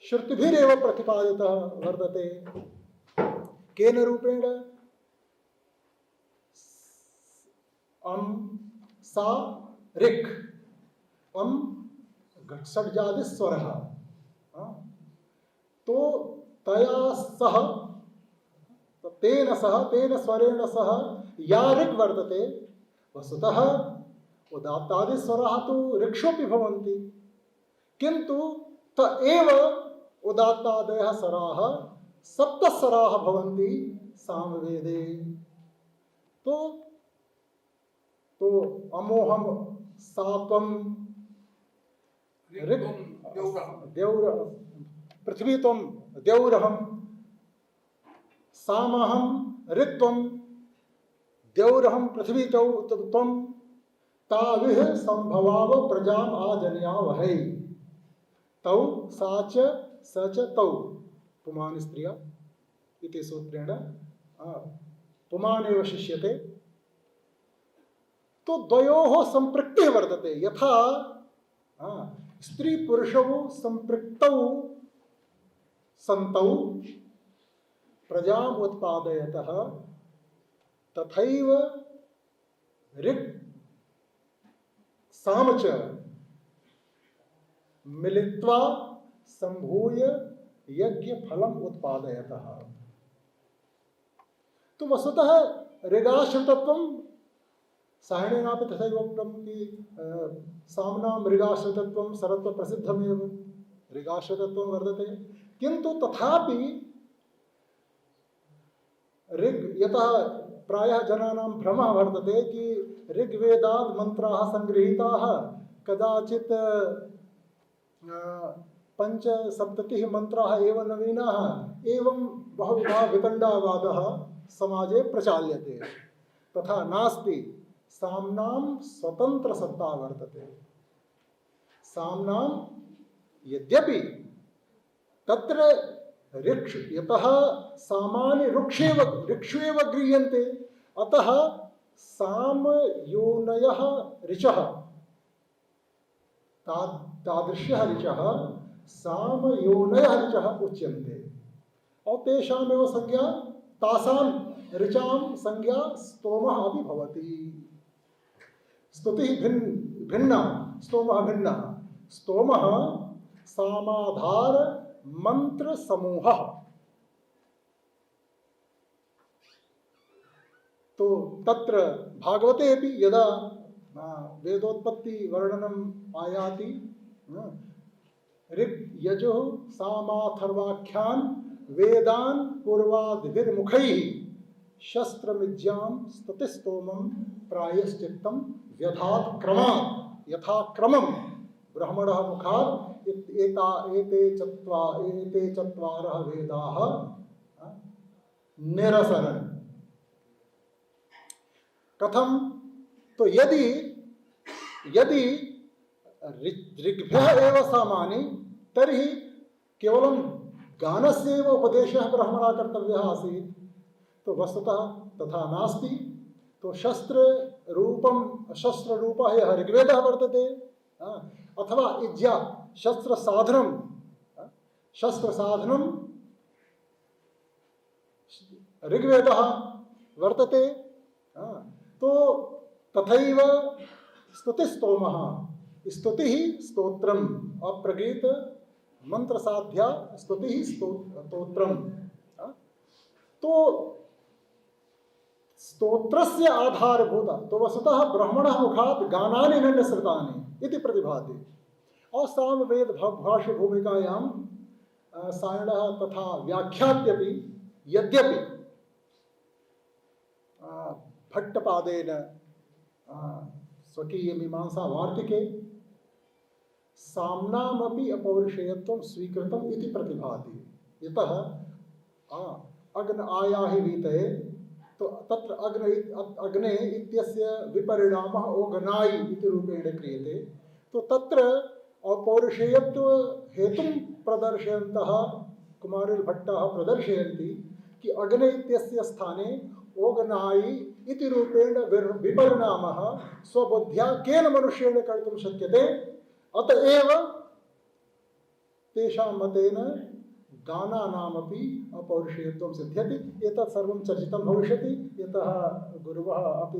श्रुतिभिरेव प्रतिपादितः वर्तते। केन रूपेण? सा ऋक् घट्षड्जादिस्वरः। तो तया सह तेन स्वरेण सह या ऋक् वर्तते, वस्तुतः उदात्तादिस्वराः तु ऋक्षोऽपि भवन्ति, किन्तु त एव उदात्तादयः स्वराः सप्तस्वराः भवन्ति सामवेदे। तो अमोहम सात्वं ऋक् द्यौर पृथ्वी त्वं द्यौरहं सामहं ऋक्त्वं द्यौरहं पृथ्वी त्वं ताविह संभवाव प्रजाम आजनयावहै तौ सा च स च तौ पुमान् स्त्रिया इति सूत्रेण पुमानेव शिष्यते। तो द्वयोः संपृक्तिः वर्तते। यथा स्त्री पुरुषौ संपृक्तौ सन्तौ प्रजाम् उत्पादयतः, तथैव ऋक् साम च मिलित्वा संभूय यज्ञ फलम उत्पादयतः। तो वस्तुतः ऋगाश्रितत्वं सायणेनापि तथैव उक्तं कि साम्नां ऋगाश्रितत्वं सर्वत्र प्रसिद्धमेव ऋगाश्रितत्वं वर्तते। किन्तु तथापि ऋग् यतः प्रायः जनानां भ्रमः वर्तते कि ऋग्वेदात् मन्त्राः सङ्गृहीताः, कदाचित् 5-सप्ततिः मन्त्राः एव नवीनाः, एवं बहुविधः वितण्डावादः समाजे प्रचाल्यते। तथा नास्ति। साम्नां स्वतन्त्रसत्ता वर्तते। साम्नां यद्यपि तत्र ऋक्ष यतः सामान्य ऋक्षेव गृह्यन्ते, अतः सामयोनयः ऋचः तादृशः ऋचः सामयोनयः ऋचः उच्यन्ते। और तेषामेव संज्ञा तासां ऋचां संज्ञा स्तोमः अपि भवति। स्तुतिः भिन्ना, स्तोमः भिन्नः। स्तोमः सामाधार मंत्र समूहः। तो तत्र भागवते अपि यदा वेदोत्पत्ति वर्णनम आयाति, ऋक् यजुः सामाथर्वाख्यान वेदान पूर्वाद्भिर्मुखैः शस्त्रमिज्यां स्तुतिस्तोमं प्रायश्चित्तं व्यधात् क्रमात् यथाक्रमं ब्रह्मणः मुखात् एते चत्वारः वेदाः निरसरन्। कथम? तो यदि ऋग्भ्यः एव सामानि तर्हि केवलं गानस्यैव उपदेशः ब्रह्मणा कर्तव्यः आसीत्। तो वस्तुतः तथा नास्ति। तो शस्त्ररूपः यः ऋग्वेदः वर्तते, अथवा इज्या शस्त्रसाधनं ऋग्वेदः वर्तते। तो तथैव स्तुतिस्तोमः, स्तुतिः स्तोत्रम्, अप्रगीत मंत्रसाध्या स्तुतिः स्तोत्रम्। तो स्तोत्रस्य आधारभूत, तो वस्तुतः ब्रह्मणः मुखात् गानानि न निसृतानि इति प्रतिभाति। और सामवेद भाष्य भूमिकायां सायणः तथा व्याख्यात्यपि यद्यपि भट्टपादेन स्वकीय मीमांसा वार्तिके साम्नामपि अपौरुषेयत्वं स्वीकृतम् इति प्रतिभाति। यतः अग्न आयाहि वीतये, तो तत्र अग्ने इत्यस्य विपरिणामः ओगनायि इति रूपेण क्रियते। तो तत्र अपौरुषेयत्व हेतुं प्रदर्शयन्तः कुमारिलभट्टाः प्रदर्शयन्ति कि अग्ने इत्यस्य स्थाने ओगनायि इति रूपेण विपरिणामः स्वबुद्ध्या केन मनुष्येण कर्तुं शक्यते। अतएव तेषां मतेन गानानामपि अपौरुषेयत्वं सिद्ध्यति। एतत् सर्वं चर्चितं भविष्यति, यतः गुरवः अपि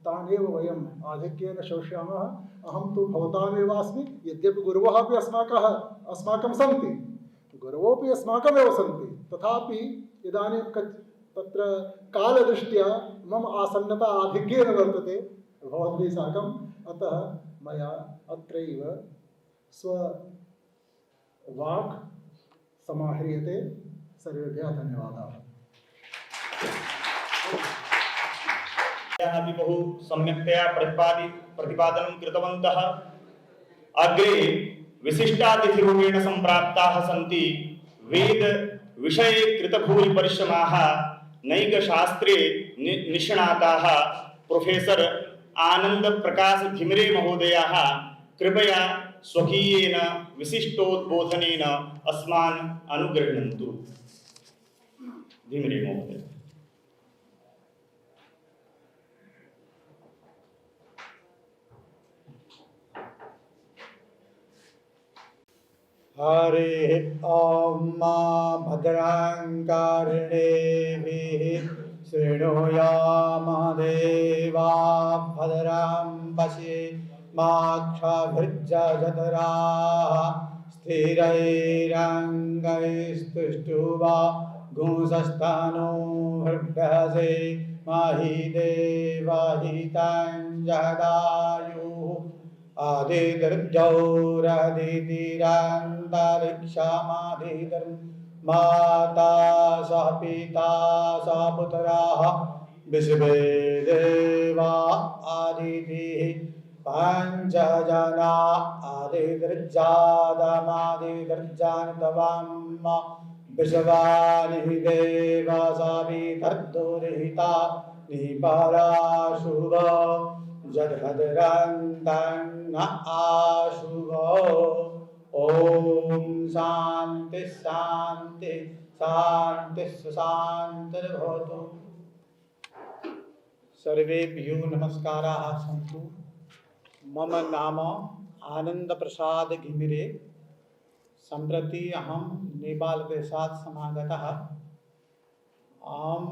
तानेव वयम् आधिक्येन श्रोष्यामः। अहं तु भवतामेव अस्मि, यद्यपि गुरवः अपि अस्माकं सन्ति, गुरवोऽपि अस्माकमेव सन्ति, तथापि इदानीं तत्र कालदृष्ट्या मम आसन्नता आधिक्येन वर्तते भवद्भिः साकम्। अतः मया अत्रैव स्ववाक् समाह्रियते। सर्वेभ्यः धन्यवादाः। अपि बहु सम्यक्तया प्रतिपादनं कृतवन्तः। अग्रे विशिष्टातिथिरूपेण सम्प्राप्ताः सन्ति वेद विषये कृतभूरिपरिश्रमाः नैकशास्त्रे निष्णाताः प्रोफेसर आनंद प्रकाश धिमरे महोदयाः कृपया स्वकीयेन विशिष्टोद्बोधनेन अस्मान् अनुगृह्णन्तु। धिमरे महोदय। हरे ॐ भद्रां कर्णेभिः शृणुयाम देवा भद्रां पश्येमाक्षभिर्यजत्राः स्थिरैरङ्गैस्तुष्ट्वा गुंसस्तनो हृभ्यसे महि देवहितं जदायुः आदिर्जौरदितिरन्तरिक्षमादिर् माता स पिता स पुत्राः विश्वे देवा आदितिः पञ्चजना आदिर्जातमादिर्जान्तवाम् विश्वानि देवा स पितर्दुरिता निपराशुभ जद्भद्रन्तन्न आशुभो। ॐ शान्ति शान्ति शान्ति शान्तिर्भवतु। सर्वेभ्यो नमस्काराः सन्तु। मम नाम आनंद प्रसाद घिमिरे। सम्प्रति अहं नेपालदेशात् समागतः। अहं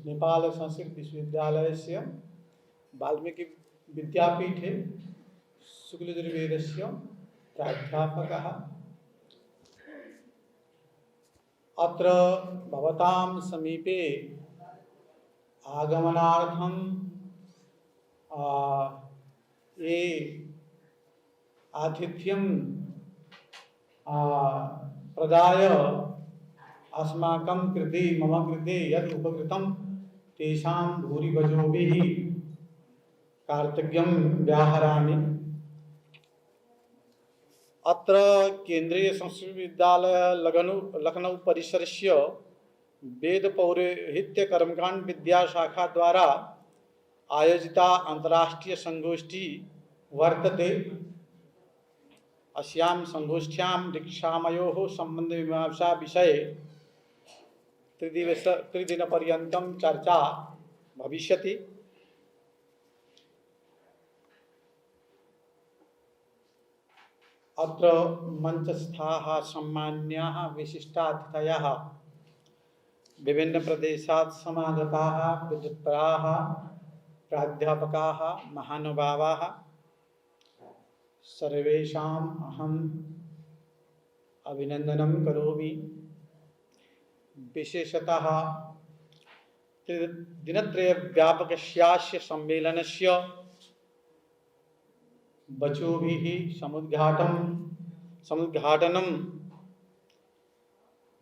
नेपाल संस्कृत विश्वविद्यालयस्य वाल्मीकि विद्यापीठे शुक्लयजुर्वेदस्य प्राध्यापकः। अत्र भवतां समीपे आगमनार्थं ये आतिथ्यं प्रदाय अस्माकं कृते मम कृते यत् उपकृतं तेषां भूरिभजोभिः कार्तज्ञं व्याहरामि। अत्र केन्द्रीय संस्कृत विद्यालय लखनऊ परिसरस्य वेद पौरोहित्य कर्मकांड विद्याशाखा द्वारा आयोजिता अंतर्राष्ट्रीय संगोष्ठी वर्तते। अस्यां संगोष्ठ्यां ऋक्सामयोः सम्बन्धमीमांसा विषये त्रिदिनपर्यन्तं चर्चा भविष्यति। अत्र मंचस्थाः सम्मान्याः विशिष्टातिथयः विभिन्नप्रदेशात् समागताः विद्वत्पराः प्राध्यापकाः महानुभावाः सर्वेषाम् अहम् अभिनन्दनं करोमि। विशेषतः दिनत्रयव्यापकस्यास्य सम्मेलनस्य वचोभिः समुद्घाटनं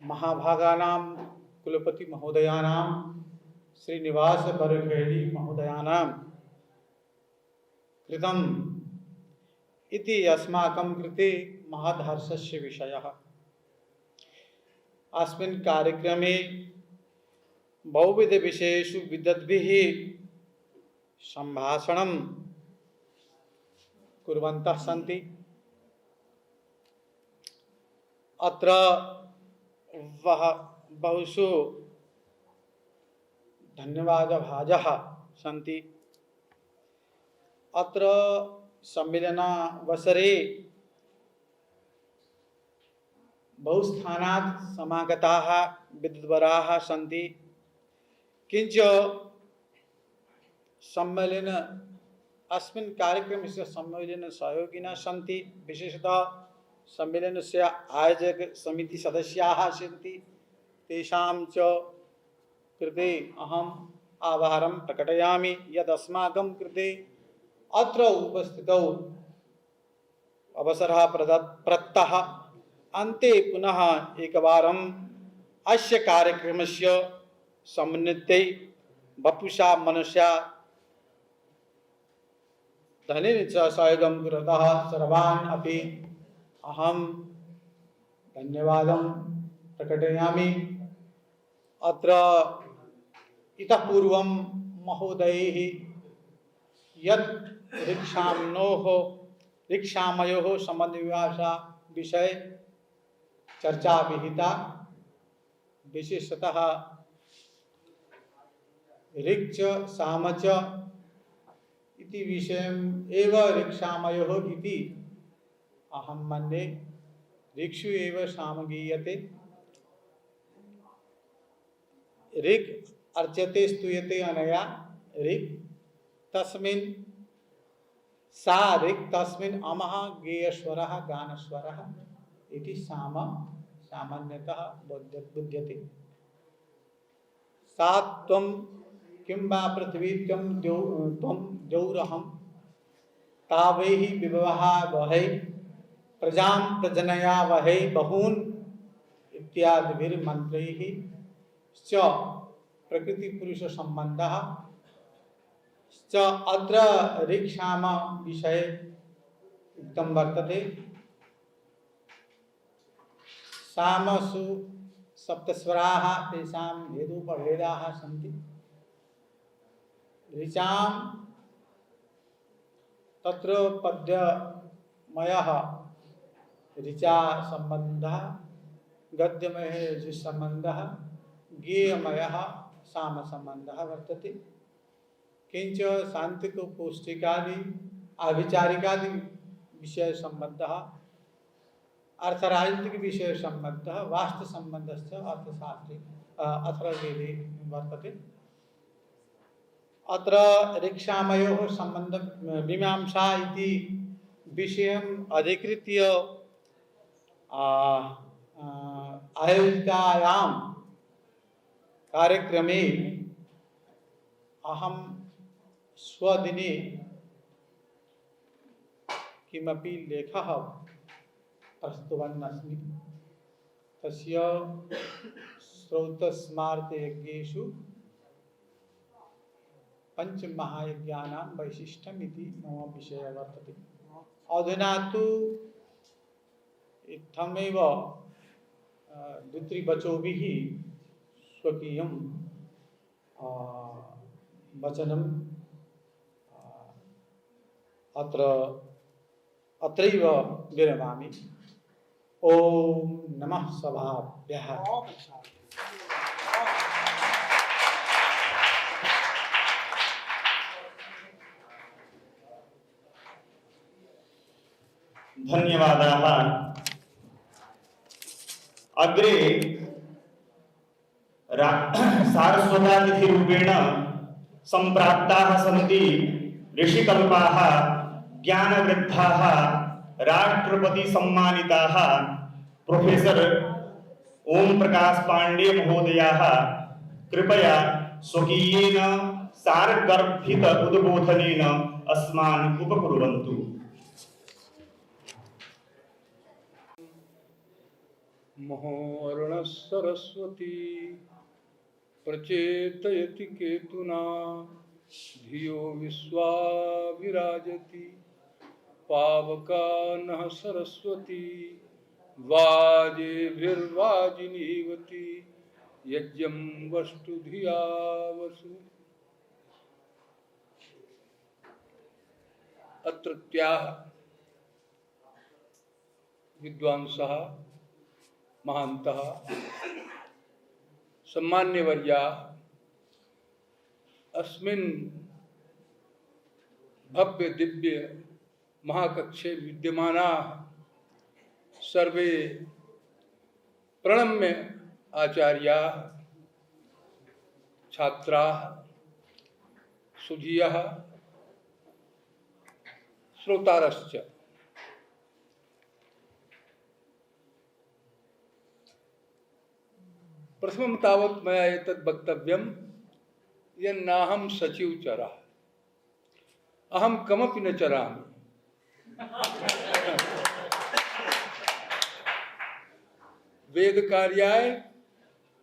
महाभागानां कुलपति महोदयानां श्रीनिवास बरखेड़ी महोदयानां कृतम् इति अस्माकं कृते महद्हर्षस्य विषयः। अस्मिन् कार्यक्रमे बहुविधविषयेषु विद्वद्भिः सम्भाषणं कुर्वन्तः सन्ति। अत्र बहुषु धन्यवादभाजः सन्ति। अत्र सम्मेलनावसरे बहुस्थानात् समागताः विद्वद्वराः सन्ति। किञ्च सम्मेलन अस्मिन् कार्यक्रमस्य सम्मेलन सहयोगिनः सन्ति। विशेषतः सम्मेलनस्य आयोजक समिति सदस्याः सन्ति। तेषां च कृते अहम् आभारं प्रकटयामि यत् अस्माकं कृते अत्र उपस्थितौ अवसरः प्रदत्तः। अन्ते पुनः एकवारम् अस्य कार्यक्रमस्य समन्विते वपुषा मनसा धनेन च सहयोगं कृतः सर्वान् अपि अहं धन्यवादं प्रकटयामि। अत्र इतः पूर्वं महोदयैः यत् ऋक्सामयोः सम्बन्धमीमांसा विषये चर्चा विहिता। विशेषतः ऋक् च साम च इति विषयम् एव ऋक्सामयोः इति अहं मन्ये। ऋक्षु एव साम गीयते। ऋक् अर्च्यते स्तूयते अनया ऋक् तस्मिन् सा ऋक् तस्मिन् अमः गेयस्वरः गानस्वरः इति साम सामान्यतः बुध्यते। सा त्वं किं वा पृथिवी त्वं द्यौरहं तावैः विवाहावहै प्रजां प्रजनयावहै बहून् इत्यादिभिर्मन्त्रैः च प्रकृतिपुरुषसम्बन्धः च अत्र ऋक्साम विषये उक्तं वर्तते। सामसु सप्तस्वराः तेषां भेदोपभेदाः सन्ति। ऋचां तत्र पद्यमयः ऋचा सम्बन्धः, गद्यमयः यजुः सम्बन्धः, गेयमयः साम सम्बन्धः वर्तते। किंच सांतिक पौष्टिकादि आभिचारिकादि विषय संबंधः, अर्थराजनीतिक विषय संबंधः, वास्तु संबंधश्च अर्थशास्त्रे अथर्ववेदे वर्तते। अत्र ऋक्सामयोः संबंध मीमांसा इति विषयम् अधिकृत्य आयोजितायां कार्यक्रमे अहं स्वदिने किमपि लेखः प्रस्तुतवान् अस्मि। तस्य श्रौतस्मार्तयज्ञेषु पंचमहायज्ञानां वैशिष्ट्यम् इति मम विषयः वर्तते। अधुना तु इत्थमेव द्वित्रिवचोभिः स्वकीयं वचनं अत्रैव विरमामि। ओम नमः सभाभ्यः। धन्यवादाः। अग्रे सारस्वतातिथिरूपेण सम्प्राप्ताः सन्ति ऋषिकल्पाः, ज्ञानवृद्धाः, राष्ट्रपति सम्मानिताः प्रोफेसर ओम प्रकाश पांडे महोदयाः कृपया स्वकीयेन सारगर्भित उद्बोधनेन अस्मान् उपकुर्वन्तु। महोर्णः सरस्वती प्रचेतयति केतुना धियो विश्वा विराजति पावका नः सरस्वती वाजेभिर्वाजिनीवती यज्ञं वस्तु धिया वसु। अत्रत्याः विद्वांसः महान्तः सम्मान्यवर्याः अस्मिन् भव्य दिव्य महाकक्षे विद्यमानाः सर्वे प्रणम्य आचार्याः, छात्राः, सुधीयः, श्रोतारश्च। प्रथमं तावत् मया एतद् वक्तव्यं यन्नाहं सचिवचरः, अहं कमपि न चरामि। वेद कार्याय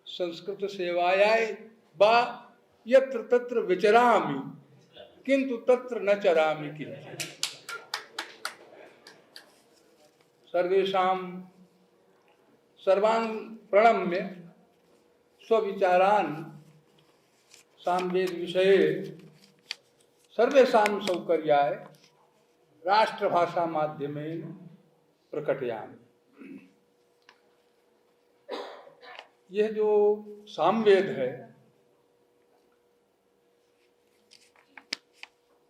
संस्कृत सेवायाय वा यत्र तत्र विचरामि, किंतु तत्र न चरामि किंचित्। सर्वेषां सर्वान् प्रणम्य स्वविचारान् सामवेद विषये सर्वेषां सौकर्याय राष्ट्रभाषा माध्यमेन प्रकटयामि। यह जो सामवेद है,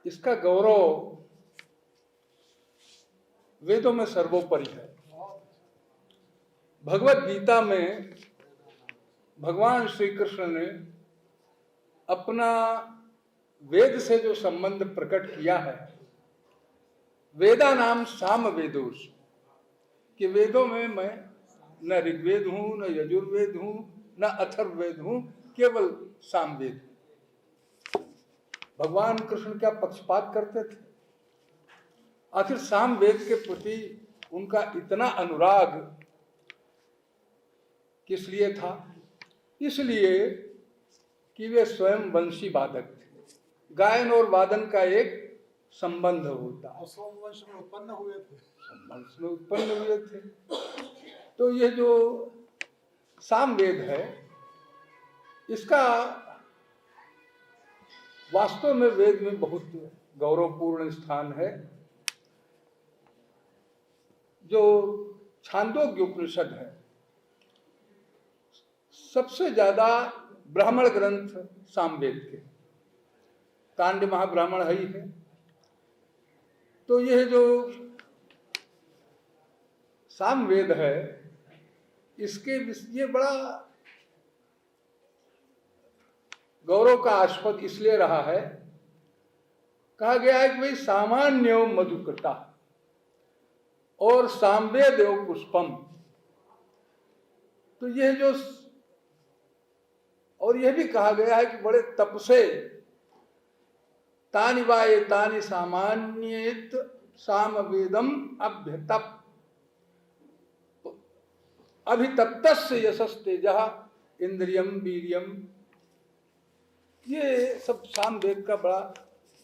इसका गौरव वेदों में सर्वोपरि है। भगवत गीता में भगवान श्री कृष्ण ने अपना वेद से जो संबंध प्रकट किया है, वेदा नाम साम वेदोष, कि वेदों में मैं न ऋग्वेद हूँ, न यजुर्वेद हूँ, न अथर्ववेद हूँ, केवल सामवेद। भगवान कृष्ण क्या पक्षपात करते थे? आखिर सामवेद के प्रति उनका इतना अनुराग किस लिए था? इसलिए कि वे स्वयं वंशी वादक थे। गायन और वादन का एक संबंध होता है। सोमवंश में उत्पन्न हुए थे। सोमवंश में उत्पन्न हुए थे। तो ये जो सामवेद है, इसका वास्तव में वेद में बहुत गौरवपूर्ण स्थान है। जो छांदोग्य उपनिषद है, सबसे ज्यादा ब्राह्मण ग्रंथ सामवेद के, कांड महाब्राह्मण है ही है। तो यह जो सामवेद है, इसके ये बड़ा गौरव का आस्पद इसलिए रहा है, कहा गया है कि भाई सामान्य मधुकृता और सामवेद एवं पुष्पम। तो यह जो, और यह भी कहा गया है कि बड़े तप से तानि वाये तानि सामान्येत सामवेदम अभ्यतप अभितप्तस्य यशस्तेजः इंद्रियम वीर्यम। ये सब सामवेद का बड़ा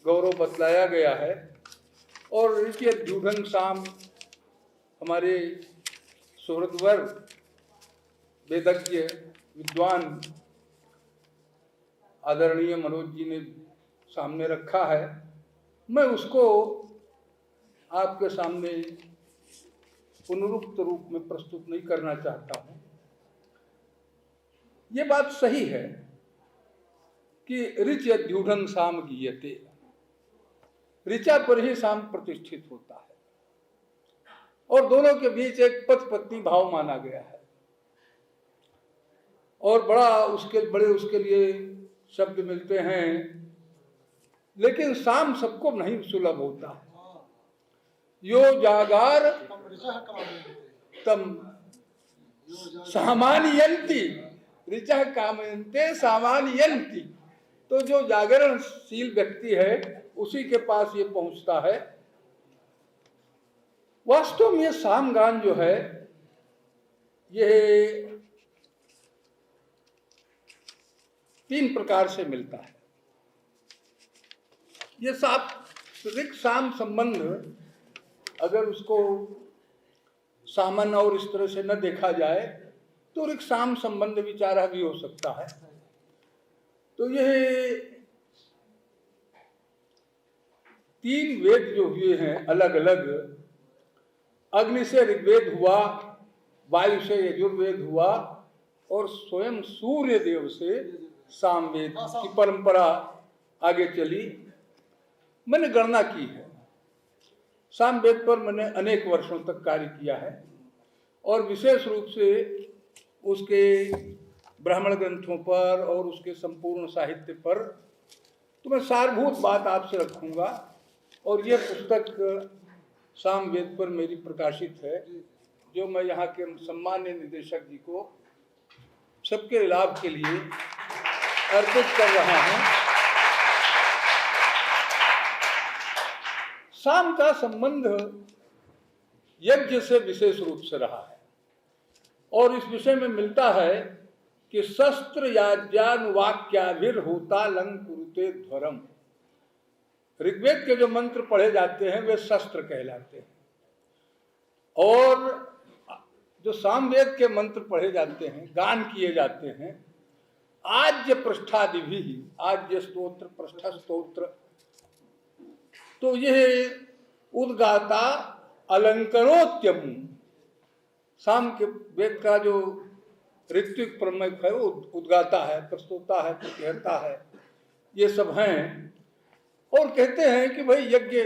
गौरव बतलाया गया है। और ऋषि द्यूढ़ साम हमारे सुहृदवर वेदज्ञ विद्वान आदरणीय मनोज जी ने सामने रखा है। मैं उसको आपके सामने पुनरुक्त रूप में प्रस्तुत नहीं करना चाहता हूं। ये बात सही है कि ऋच द्यूढ़ साम गीयते, ऋचा पर ही साम प्रतिष्ठित होता है, और दोनों के बीच एक पति पत्नी भाव माना गया है। और बड़े उसके लिए शब्द मिलते हैं, लेकिन साम सबको नहीं सुलभ होता है। यो जागार तम सामान्यंती, ऋचा कामयन्ते सामान्यंती। तो जो जागरणशील व्यक्ति है उसी के पास ये पहुंचता है। वास्तव में ये सामगान जो है, ये 3 प्रकार से मिलता है। ये ऋक साम संबंध अगर उसको सामान्य और इस तरह से न देखा जाए तो ऋक साम संबंध विचारा भी हो सकता है। तो यह 3 वेद जो हुए हैं अलग अलग, अग्नि से ऋग्वेद हुआ, वायु से यजुर्वेद हुआ, और स्वयं सूर्य देव से सामवेद की परंपरा आगे चली। मैंने गणना की है, सामवेद पर मैंने अनेक वर्षों तक कार्य किया है, और विशेष रूप से उसके ब्राह्मण ग्रंथों पर और उसके संपूर्ण साहित्य पर तो मैं सारभूत बात आपसे रखूंगा। और यह पुस्तक सामवेद पर मेरी प्रकाशित है, जो मैं यहाँ के सम्मान्य निदेशक जी को सबके लाभ के लिए अर्पित कर रहा हूँ। साम का संबंध यज्ञ से विशेष रूप से रहा है, और इस विषय में मिलता है कि शस्त्र याज्ञानुवाक्याभिर होता लंग कुरुते ध्वरम। ऋग्वेद के जो मंत्र पढ़े जाते हैं वे शस्त्र कहलाते हैं, और जो सामवेद के मंत्र पढ़े जाते हैं, गान किए जाते हैं, आज्य पृष्ठादि भी, आज्य स्तोत्र, पृष्ठ स्तोत्र, तो यह उद्गाता अलंकरोत्यम। साम के वेद का जो ऋत्विक प्रमुख है वो उद्गाता है, प्रस्तोता है, प्रतिहर्ता है, ये सब हैं। और कहते हैं कि भाई यज्ञ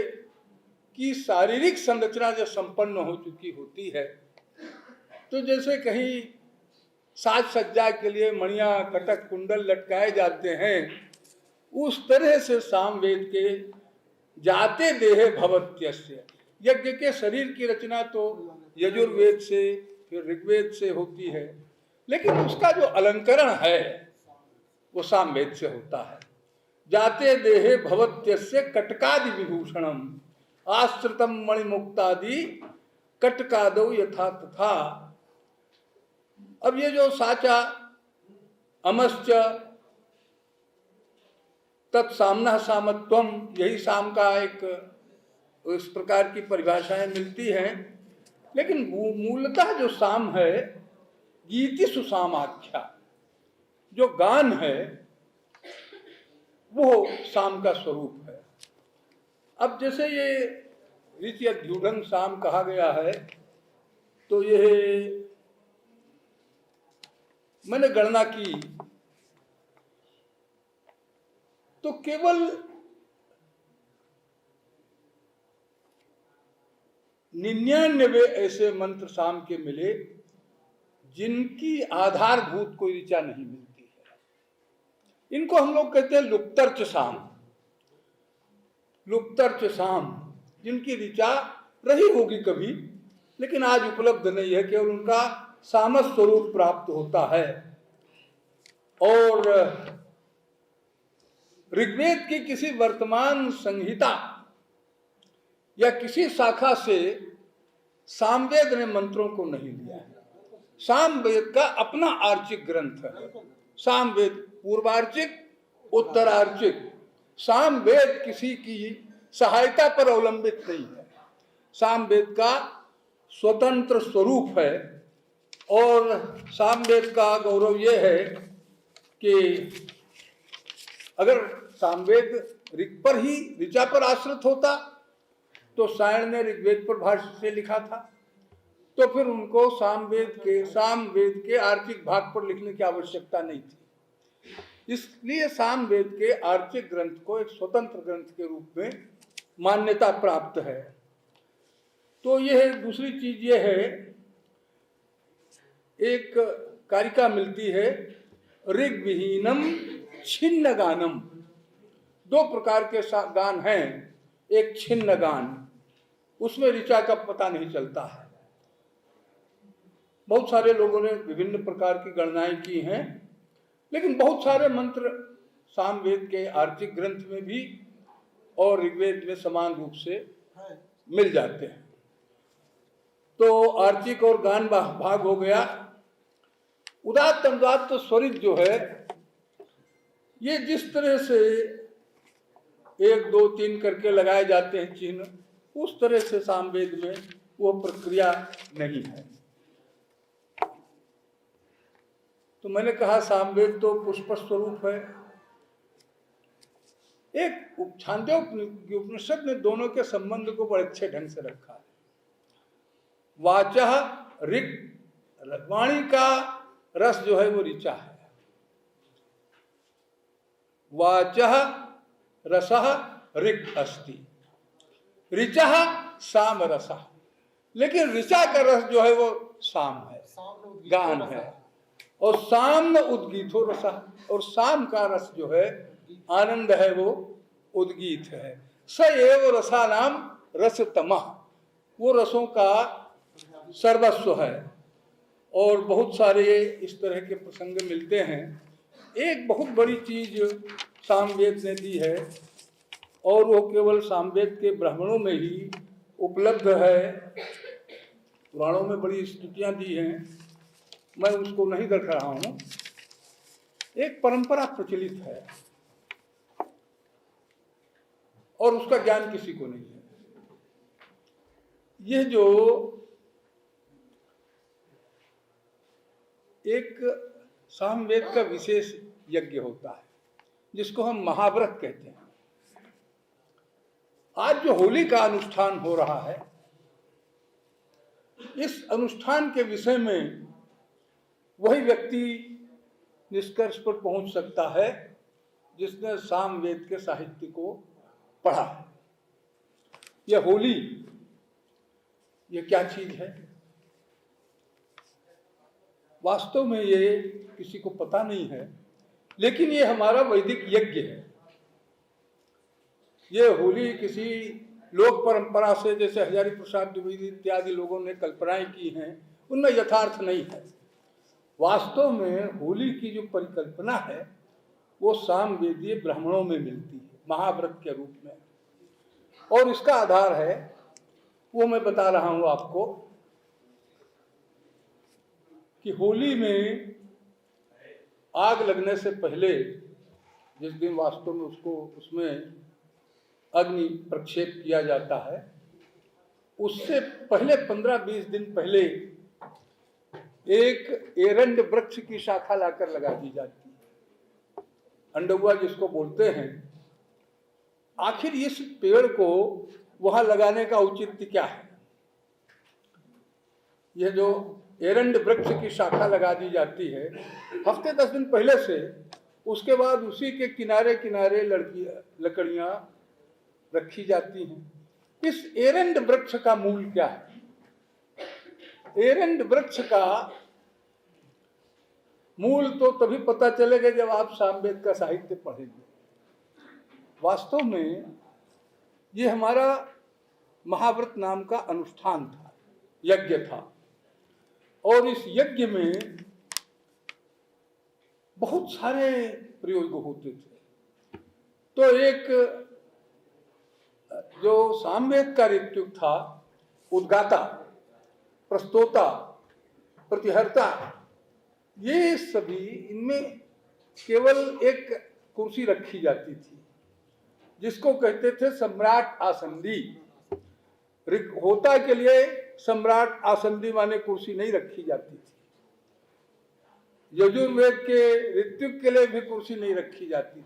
की शारीरिक संरचना जब संपन्न हो चुकी होती है, तो जैसे कहीं साज सज्जा के लिए मणियां, कटक, कुंडल लटकाए जाते हैं, उस तरह से सामवेद के जाते देहे भवत्यस्य, यज्ञ के शरीर की रचना तो यजुर्वेद से फिर ऋग्वेद से होती है, लेकिन उसका जो अलंकरण है वो सामवेद से होता है। जाते देहे भवत्यस्य कटकादि विभूषणम आश्रितम मणिमुक्तादि कटकादौ यथा तथा। अब ये जो साचा अमश्च तत्सामना सामत्वम, यही साम का एक इस प्रकार की परिभाषाएं मिलती हैं, लेकिन मूलतः जो साम है गीति सुसामाख्या, जो गान है वो साम का स्वरूप है। अब जैसे ये ऋचि द्यूढ़ साम कहा गया है, तो यह मैंने गणना की तो केवल 99 ऐसे मंत्र साम के मिले जिनकी आधारभूत कोई ऋचा नहीं मिलती है। इनको हम लोग कहते हैं लुप्तर्च साम, लुप्तर्च साम, जिनकी ऋचा रही होगी कभी, लेकिन आज उपलब्ध नहीं है, केवल उनका सामस स्वरूप प्राप्त होता है। और ऋग्वेद की किसी वर्तमान संहिता या किसी शाखा से सामवेद ने मंत्रों को नहीं लिया है। सामवेद का अपना आर्चिक ग्रंथ है। सामवेद पूर्वार्चिक, उत्तरार्चिक। सामवेद किसी की सहायता पर अवलंबित नहीं है। सामवेद का स्वतंत्र स्वरूप है। और सामवेद का गौरव यह है कि अगर सामवेद ऋग पर ही, ऋचा पर आश्रित होता तो सायण ने ऋग्वेद पर भाष्य से लिखा था, तो फिर उनको सामवेद के आर्चिक भाग पर लिखने की आवश्यकता नहीं थी। इसलिए सामवेद के आर्चिक ग्रंथ को एक स्वतंत्र ग्रंथ के रूप में मान्यता प्राप्त है। तो यह दूसरी चीज यह है, एक कारिका मिलती है ऋग विहीनम छिन्न गानम। दो प्रकार के गान हैं। एक छिन्न गान, उसमें ऋचा का पता नहीं चलता है। बहुत सारे लोगों ने विभिन्न प्रकार की गणनाएं की हैं, लेकिन बहुत सारे मंत्र सामवेद के आर्चिक ग्रंथ में भी और ऋग्वेद में समान रूप से मिल जाते हैं। तो आर्चिक और गान भाग हो गया। उदात्त अनुदात्त स्वरित जो है, ये जिस तरह से 1 2 3 करके लगाए जाते हैं चिन्ह, उस तरह से सामवेद में वो प्रक्रिया नहीं है। तो मैंने कहा सामवेद तो पुष्प स्वरूप है। एक छांदोग्य उपनिषद ने दोनों के संबंध को बड़े अच्छे ढंग से रखा है। वाचः ऋग, वाणी का रस जो है वो ऋचा है। वाचः रसः ऋग अस्ति, ऋचः साम रसः। लेकिन ऋचा का रस जो है वो साम है, गान है। और साम उद्गीतो रसः, और साम का रस जो है आनंद है, वो उद्गीत है। स एव रसानाम रसतमः, वो रसों का सर्वस्व है। और बहुत सारे इस तरह के प्रसंग मिलते हैं। एक बहुत बड़ी चीज सामवेद ने दी है, और वो केवल सामवेद के ब्राह्मणों में ही उपलब्ध है। पुराणों में बड़ी स्तुतियां दी हैं, मैं उसको नहीं रख रहा हूं। एक परंपरा प्रचलित है और उसका ज्ञान किसी को नहीं है। यह जो एक सामवेद का विशेष यज्ञ होता है, जिसको हम महाव्रत कहते हैं। आज जो होली का अनुष्ठान हो रहा है, इस अनुष्ठान के विषय में वही व्यक्ति निष्कर्ष पर पहुंच सकता है जिसने सामवेद के साहित्य को पढ़ा है। यह होली, यह क्या चीज है? वास्तव में ये किसी को पता नहीं है, लेकिन ये हमारा वैदिक यज्ञ है। ये होली किसी लोक परंपरा से, जैसे हजारी प्रसाद द्विवेदी इत्यादि लोगों ने कल्पनाएं की हैं, उनमें यथार्थ नहीं है। वास्तव में होली की जो परिकल्पना है वो सामवेदीय ब्राह्मणों में मिलती है, महाव्रत के रूप में। और इसका आधार है, वो मैं बता रहा हूं आपको, कि होली में आग लगने से पहले, जिस दिन वास्तव में उसमें अग्नि प्रक्षेप किया जाता है, उससे पहले 15-20 दिन पहले एक एरंड वृक्ष की शाखा लाकर लगा दी जाती है, अंडुआ जिसको बोलते हैं। आखिर इस पेड़ को वहां लगाने का औचित्य क्या है? यह जो एरंड वृक्ष की शाखा लगा दी जाती है हफ्ते 10 दिन पहले से, उसके बाद उसी के किनारे किनारे लकड़ियां रखी जाती हैं। इस एरंड वृक्ष का मूल क्या है? एरंड वृक्ष का मूल तो तभी पता चलेगा जब आप सामवेद का साहित्य पढ़ेंगे। वास्तव में ये हमारा महाव्रत नाम का अनुष्ठान था, यज्ञ था, और इस यज्ञ में बहुत सारे प्रयोग होते थे। तो एक जो सामवेद का ऋत्विक था, उद्गाता, प्रस्तोता, प्रतिहर्ता, ये सभी, इनमें केवल एक कुर्सी रखी जाती थी जिसको कहते थे सम्राट आसंदी। होता के लिए सम्राट आसंदी माने कुर्सी नहीं रखी जाती थी। यजुर्वेद के ऋत्विक के लिए भी कुर्सी नहीं रखी जाती थी।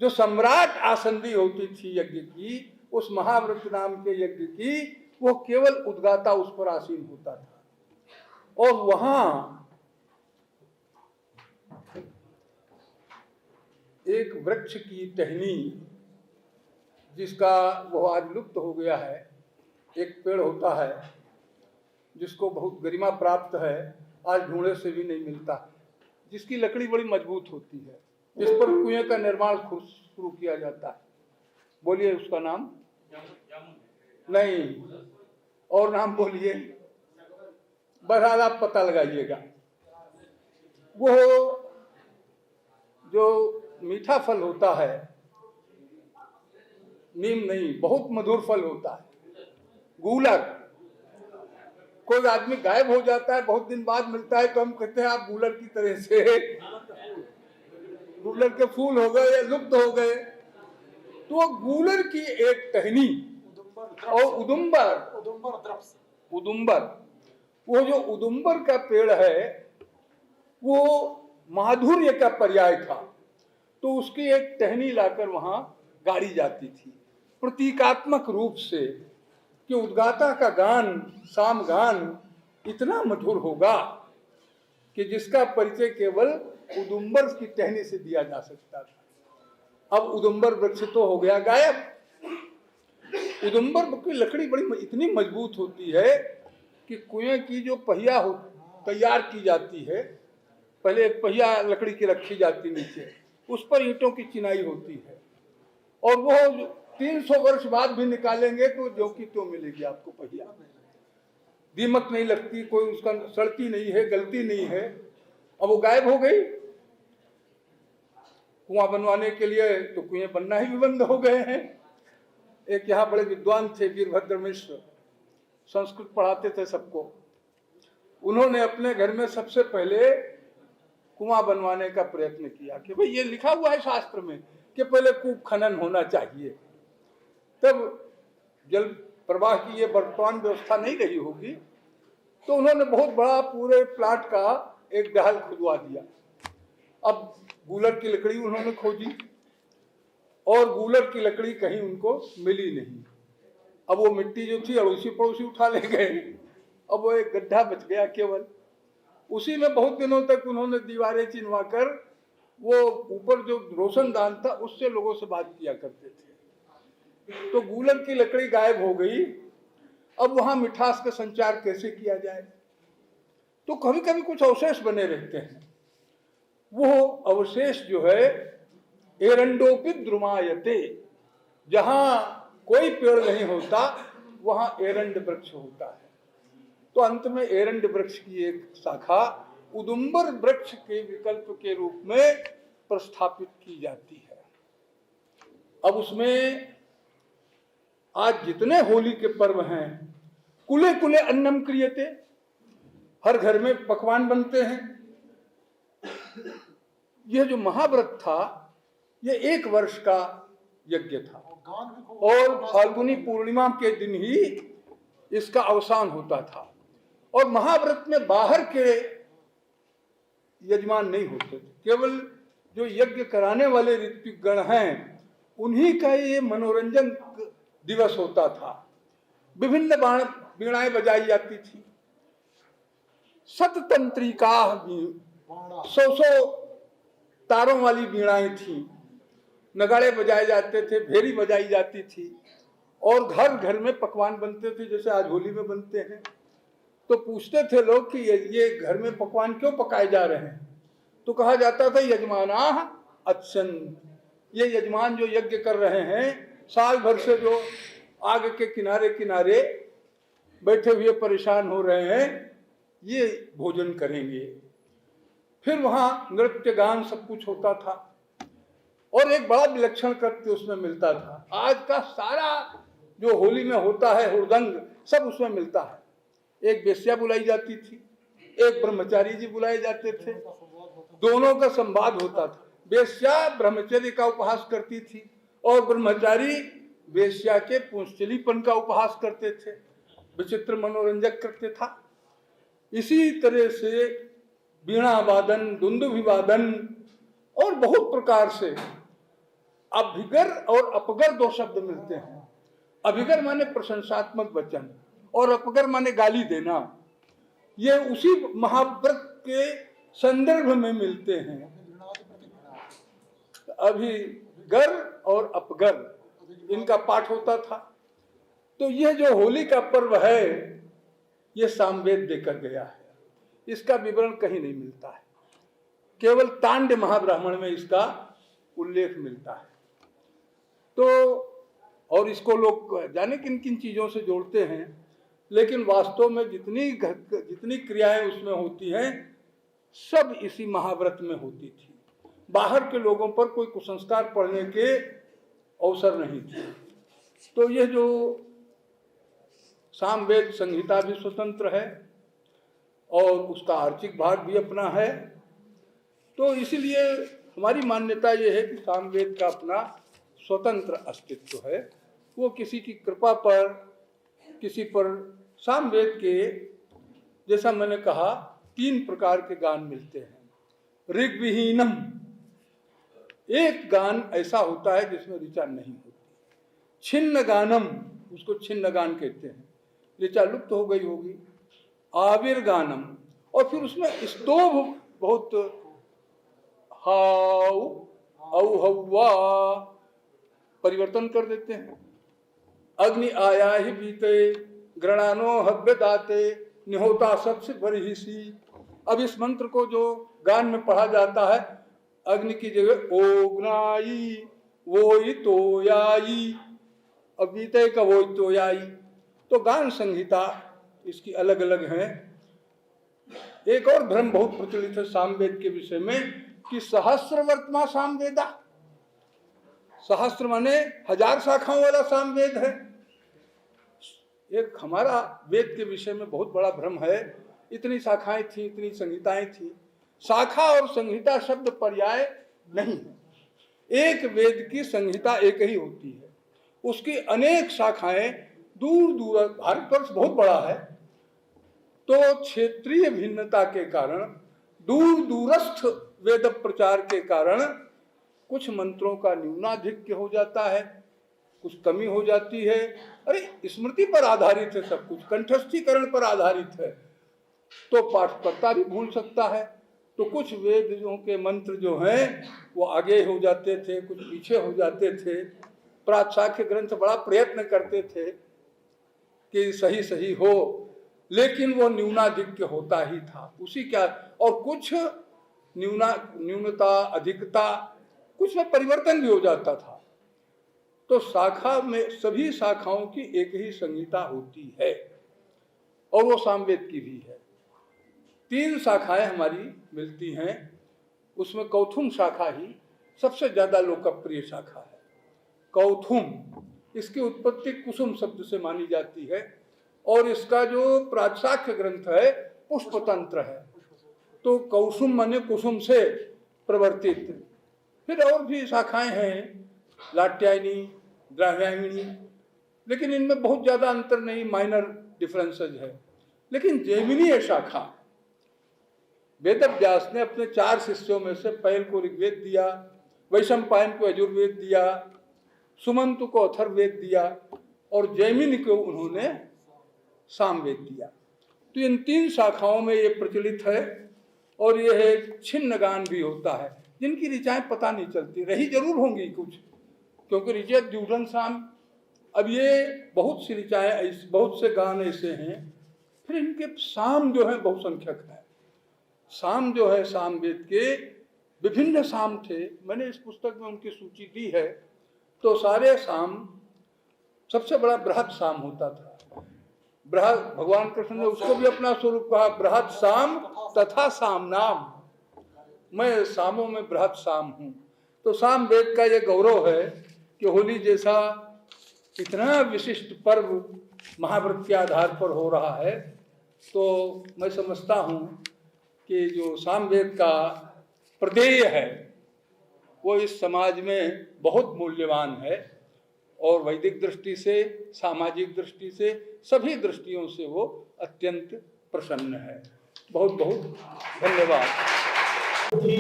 जो सम्राट आसंदी होती थी यज्ञ की, उस महाव्रत नाम के यज्ञ की, वो केवल उद्गाता उस पर आसीन होता था। और वहां एक वृक्ष की टहनी, जिसका वो आज लुप्त हो गया है, एक पेड़ होता है जिसको बहुत गरिमा प्राप्त है, आज ढूंढे से भी नहीं मिलता, जिसकी लकड़ी बड़ी मजबूत होती है, जिस पर कुएं का निर्माण शुरू किया जाता है। बोलिए उसका नाम? नहीं, और नाम बोलिए। बहरहाल आप पता लगाइएगा। वो जो मीठा फल होता है, नीम नहीं, बहुत मधुर फल होता है, गूलर। कोई आदमी गायब हो जाता है, बहुत दिन बाद मिलता है, तो हम कहते हैं आप गूलर की तरह से, गूलर के फूल हो गए या लुप्त हो गए। तो गूलर की एक टहनी और उदुम्बर, वो जो उदुम्बर का पेड़ है वो माधुर्य का पर्याय था, तो उसकी एक टहनी लाकर वहां गाड़ी जाती थी, प्रतीकात्मक रूप से कि उद्गाता का गान, साम गान इतना मधुर होगा कि जिसका परिचय केवल उदुम्बर की टहनी से दिया जा सकता था। अब उदुम्बर वृक्ष तो हो गया गायब। उदुम्बर की लकड़ी बड़ी इतनी मजबूत होती है कि कुएं की जो पहिया तैयार की जाती है, पहले एक पहिया लकड़ी की रखी जाती नीचे, उस पर ईंटों की चिनाई होती है, और वो 300 वर्ष बाद भी निकालेंगे तो जो की त्यों मिलेगी आपको पहिया। दीमक नहीं लगती, कोई उसका सड़ती नहीं है, गलती नहीं है। अब वो गायब हो गई। कुआं बनवाने के लिए तो कुएं बनना ही भी बंद हो गए हैं। एक यहाँ बड़े विद्वान थे, वीरभद्र मिश्र, संस्कृत पढ़ाते थे सबको। उन्होंने अपने घर में सबसे पहले कुआं बनवाने का प्रयत्न किया कि भाई ये लिखा हुआ है शास्त्र में कि पहले कूप खनन होना चाहिए, तब जल प्रवाह की ये वर्तमान व्यवस्था नहीं रही होगी। तो उन्होंने बहुत बड़ा पूरे प्लाट का एक डहल खुदवा दिया। अब गूलर की लकड़ी उन्होंने खोजी, और गूलर की लकड़ी कहीं उनको मिली नहीं। अब वो मिट्टी जो थी अड़ोसी पड़ोसी उठा ले गए। अब वो एक गड्ढा बच गया केवल। उसी में बहुत दिनों तक उन्होंने दीवारें चिनवा कर वो ऊपर जो रोशनदान था उससे लोगों से बात किया करते थे। तो गूलर की लकड़ी गायब हो गई। अब वहां मिठास का संचार कैसे किया जाए? तो कभी कभी कुछ अवशेष बने रहते हैं। वो अवशेष जो है एरंडोपि द्रुमायते, जहां कोई पेड़ नहीं होता वहां एरंड वृक्ष होता है। तो अंत में एरंड वृक्ष की एक शाखा उदुम्बर वृक्ष के विकल्प के रूप में प्रस्थापित की जाती है। अब उसमें आज जितने होली के पर्व हैं, कुले कुले अन्नम क्रियते, हर घर में पकवान बनते हैं। यह जो महाव्रत था यह 1 वर्ष का यज्ञ था, और फाल्गुनी पूर्णिमा के दिन ही इसका अवसान होता था। और महाव्रत में बाहर के यजमान नहीं होते थे, केवल जो यज्ञ कराने वाले ऋत्विक गण हैं उन्हीं का ये मनोरंजन दिवस होता था। विभिन्न वीणाएं बजाई जाती थी, शततंत्रिका, 100 तारों वाली वीणाएं थी, नगाड़े बजाए जाते थे, भेरी बजाई जाती थी, और घर घर में पकवान बनते थे जैसे आज होली में बनते हैं। तो पूछते थे लोग कि ये घर में पकवान क्यों पकाए जा रहे हैं? तो कहा जाता था यजमाना अच्छन, ये यजमान जो यज्ञ कर रहे हैं, साल भर से जो आग के किनारे किनारे बैठे हुए परेशान हो रहे हैं, ये भोजन करेंगे। फिर वहाँ नृत्य गान सब कुछ होता था और एक बड़ा विलक्षण कृत्य उसमें मिलता था। आज का सारा जो होली में होता है हुड़दंग सब उसमें मिलता है। एक वेश्या बुलाई जाती थी, एक ब्रह्मचारी जी बुलाए जाते थे, दोनों का संवाद होता था। वेश्या ब्रह्मचर्य का उपहास करती थी और ब्रह्मचारी वेश्या के पुंसचलीपन का उपहास करते थे, विचित्र मनोरंजक करते था। इसी तरह से वीणा वादन, दुंदुभि वादन और बहुत प्रकार से अभिगर और अपगर दो शब्द मिलते हैं। अभिगर माने प्रशंसात्मक वचन और अपगर माने गाली देना। ये उसी महाव्रत के संदर्भ में मिलते हैं। अभिगर और अपगर इनका पाठ होता था। तो यह जो होली का पर्व है ये सामवेद देकर गया है, इसका विवरण कहीं नहीं मिलता है, केवल तांड्य महाब्राह्मण में इसका उल्लेख मिलता है। तो और इसको लोग जाने किन किन चीजों से जोड़ते हैं, लेकिन वास्तव में जितनी क्रियाएं उसमें होती हैं सब इसी महाव्रत में होती थी। बाहर के लोगों पर कोई कुसंस्कार पड़ने के अवसर नहीं थे। तो यह जो सामवेद संहिता भी स्वतंत्र है और उसका आर्थिक भाग भी अपना है। तो इसलिए हमारी मान्यता यह है कि सामवेद का अपना स्वतंत्र अस्तित्व है। वो किसी की कृपा पर, किसी पर सामवेद के, जैसा मैंने कहा, 3 प्रकार के गान मिलते हैं। ऋग्विहीनम, एक गान ऐसा होता है जिसमें ऋचा नहीं होती। छिन्न गानम, उसको छिन्न गान कहते हैं, ऋचा लुप्त हो गई होगी। आविर गानम, और फिर उसमें स्तोभ बहुत, हाउ औ हवा परिवर्तन कर देते हैं। अग्नि आया ही बीते, ग्रणानो हव्य दाते, निहोता सबसे बरहिसी। अब इस मंत्र को जो गान में पढ़ा जाता है, अग्नि की जगह ओग्नाई वोई तोयाई, अब बीते का वोई तोयाई। तो गान संहिता इसकी अलग अलग है। एक और भ्रम बहुत प्रचलित है सामवेद के विषय में कि सहस्र वर्तमा सामवेदा, सहस्र माने 1000 शाखाओं वाला सामवेद है। एक हमारा वेद के विषय में बहुत बड़ा भ्रम है। इतनी शाखाएं थी, इतनी संहिताएं थी। शाखा और संहिता शब्द पर्याय नहीं है। एक वेद की संहिता एक ही होती है, उसकी अनेक शाखाएं दूर दूर, भारतवर्ष बहुत बड़ा है तो क्षेत्रीय भिन्नता के कारण, दूर दूरस्थ वेद प्रचार के कारण कुछ मंत्रों का न्यूनाधिक्य हो जाता है, कुछ कमी हो जाती है। अरे स्मृति पर आधारित है सब कुछ, कंठस्थीकरण पर आधारित है, तो पाठकर्ता भी भूल सकता है। तो कुछ वेदों के मंत्र जो हैं वो आगे हो जाते थे, कुछ पीछे हो जाते थे। प्राचाख्य ग्रंथ बड़ा प्रयत्न करते थे कि सही सही हो, लेकिन वो न्यूनाधिक्य होता ही था उसी क्या। और कुछ न्यूनता अधिकता, कुछ में परिवर्तन भी हो जाता था। तो शाखा में सभी शाखाओं की एक ही संहिता होती है और वो सामवेद की भी है। 3 शाखाएं हमारी मिलती हैं, उसमें कौथुम शाखा ही सबसे ज्यादा लोकप्रिय शाखा है। कौथुम, इसकी उत्पत्ति कुसुम शब्द से मानी जाती है और इसका जो प्राचाख्य ग्रंथ है पुष्पतंत्र है। तो कौसुम माने कुसुम से प्रवर्तित। फिर और भी शाखाएं हैं, लाट्यायनी, द्राव्यायनी, लेकिन इनमें बहुत ज्यादा अंतर नहीं, माइनर डिफरेंसेज है। लेकिन जैमिनीय शाखा, वेदव्यास ने अपने 4 शिष्यों में से पहल को ऋग्वेद दिया, वैशंपायन को यजुर्वेद दिया, सुमंत को अथर्ववेद दिया और जैमिनी को उन्होंने सामवेद दिया। तो तो इन 3 शाखाओं में ये प्रचलित है। और ये है छिन्न गान भी होता है, जिनकी ऋचाएँ पता नहीं चलती, रही जरूर होंगी कुछ, क्योंकि ऋचा द्यूढ़न साम। अब ये बहुत सी ऋचाएँ, बहुत से गान ऐसे हैं। फिर इनके साम जो है बहुसंख्यक है। साम जो है, साम वेद के विभिन्न साम थे। मैंने इस पुस्तक में उनकी सूची दी है। तो सारे साम, सबसे बड़ा बृहद साम होता था। बृहद, भगवान कृष्ण ने उसको भी अपना स्वरूप कहा, बृहद साम तथा साम नाम, मैं सामों में बृहद साम हूँ। तो साम वेद का ये गौरव है कि होली जैसा इतना विशिष्ट पर्व महाव्रत के आधार पर हो रहा है। तो मैं समझता हूँ कि जो सामवेद का प्रदेय है वो इस समाज में बहुत मूल्यवान है, और वैदिक दृष्टि से, सामाजिक दृष्टि से, सभी दृष्टियों से वो अत्यंत प्रसन्न है। बहुत बहुत धन्यवाद। ही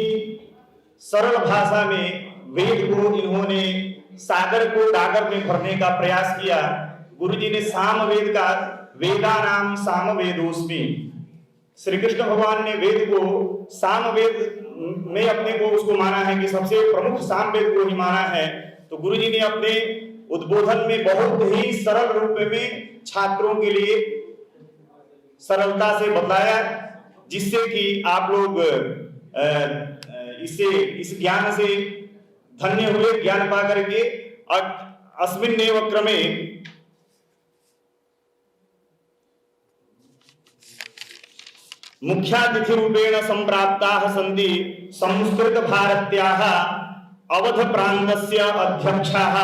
सरल भाषा में वेद को इन्होंने सागर को डागर में भरने का प्रयास किया। गुरुजी ने सामवेद का वेदानाम सामवेदोस्मि, श्री कृष्ण भगवान ने वेद को सामवेद में अपने को उसको माना है कि सबसे प्रमुख सामवेद को ही माना है। तो गुरुजी ने अपने उद्बोधन में बहुत ही सरल रूप में छात्रों के लिए सरलता से बताया, जिससे कि आप लोग इस ज्ञान से धन्य हुए, ज्ञान पा करके। अस्मिन्नेव क्रमे मुख्यातिथि रूपेण संप्राप्ताः सन्ति संस्कृत भारत्याः अवध प्रान्तस्य अध्यक्षाः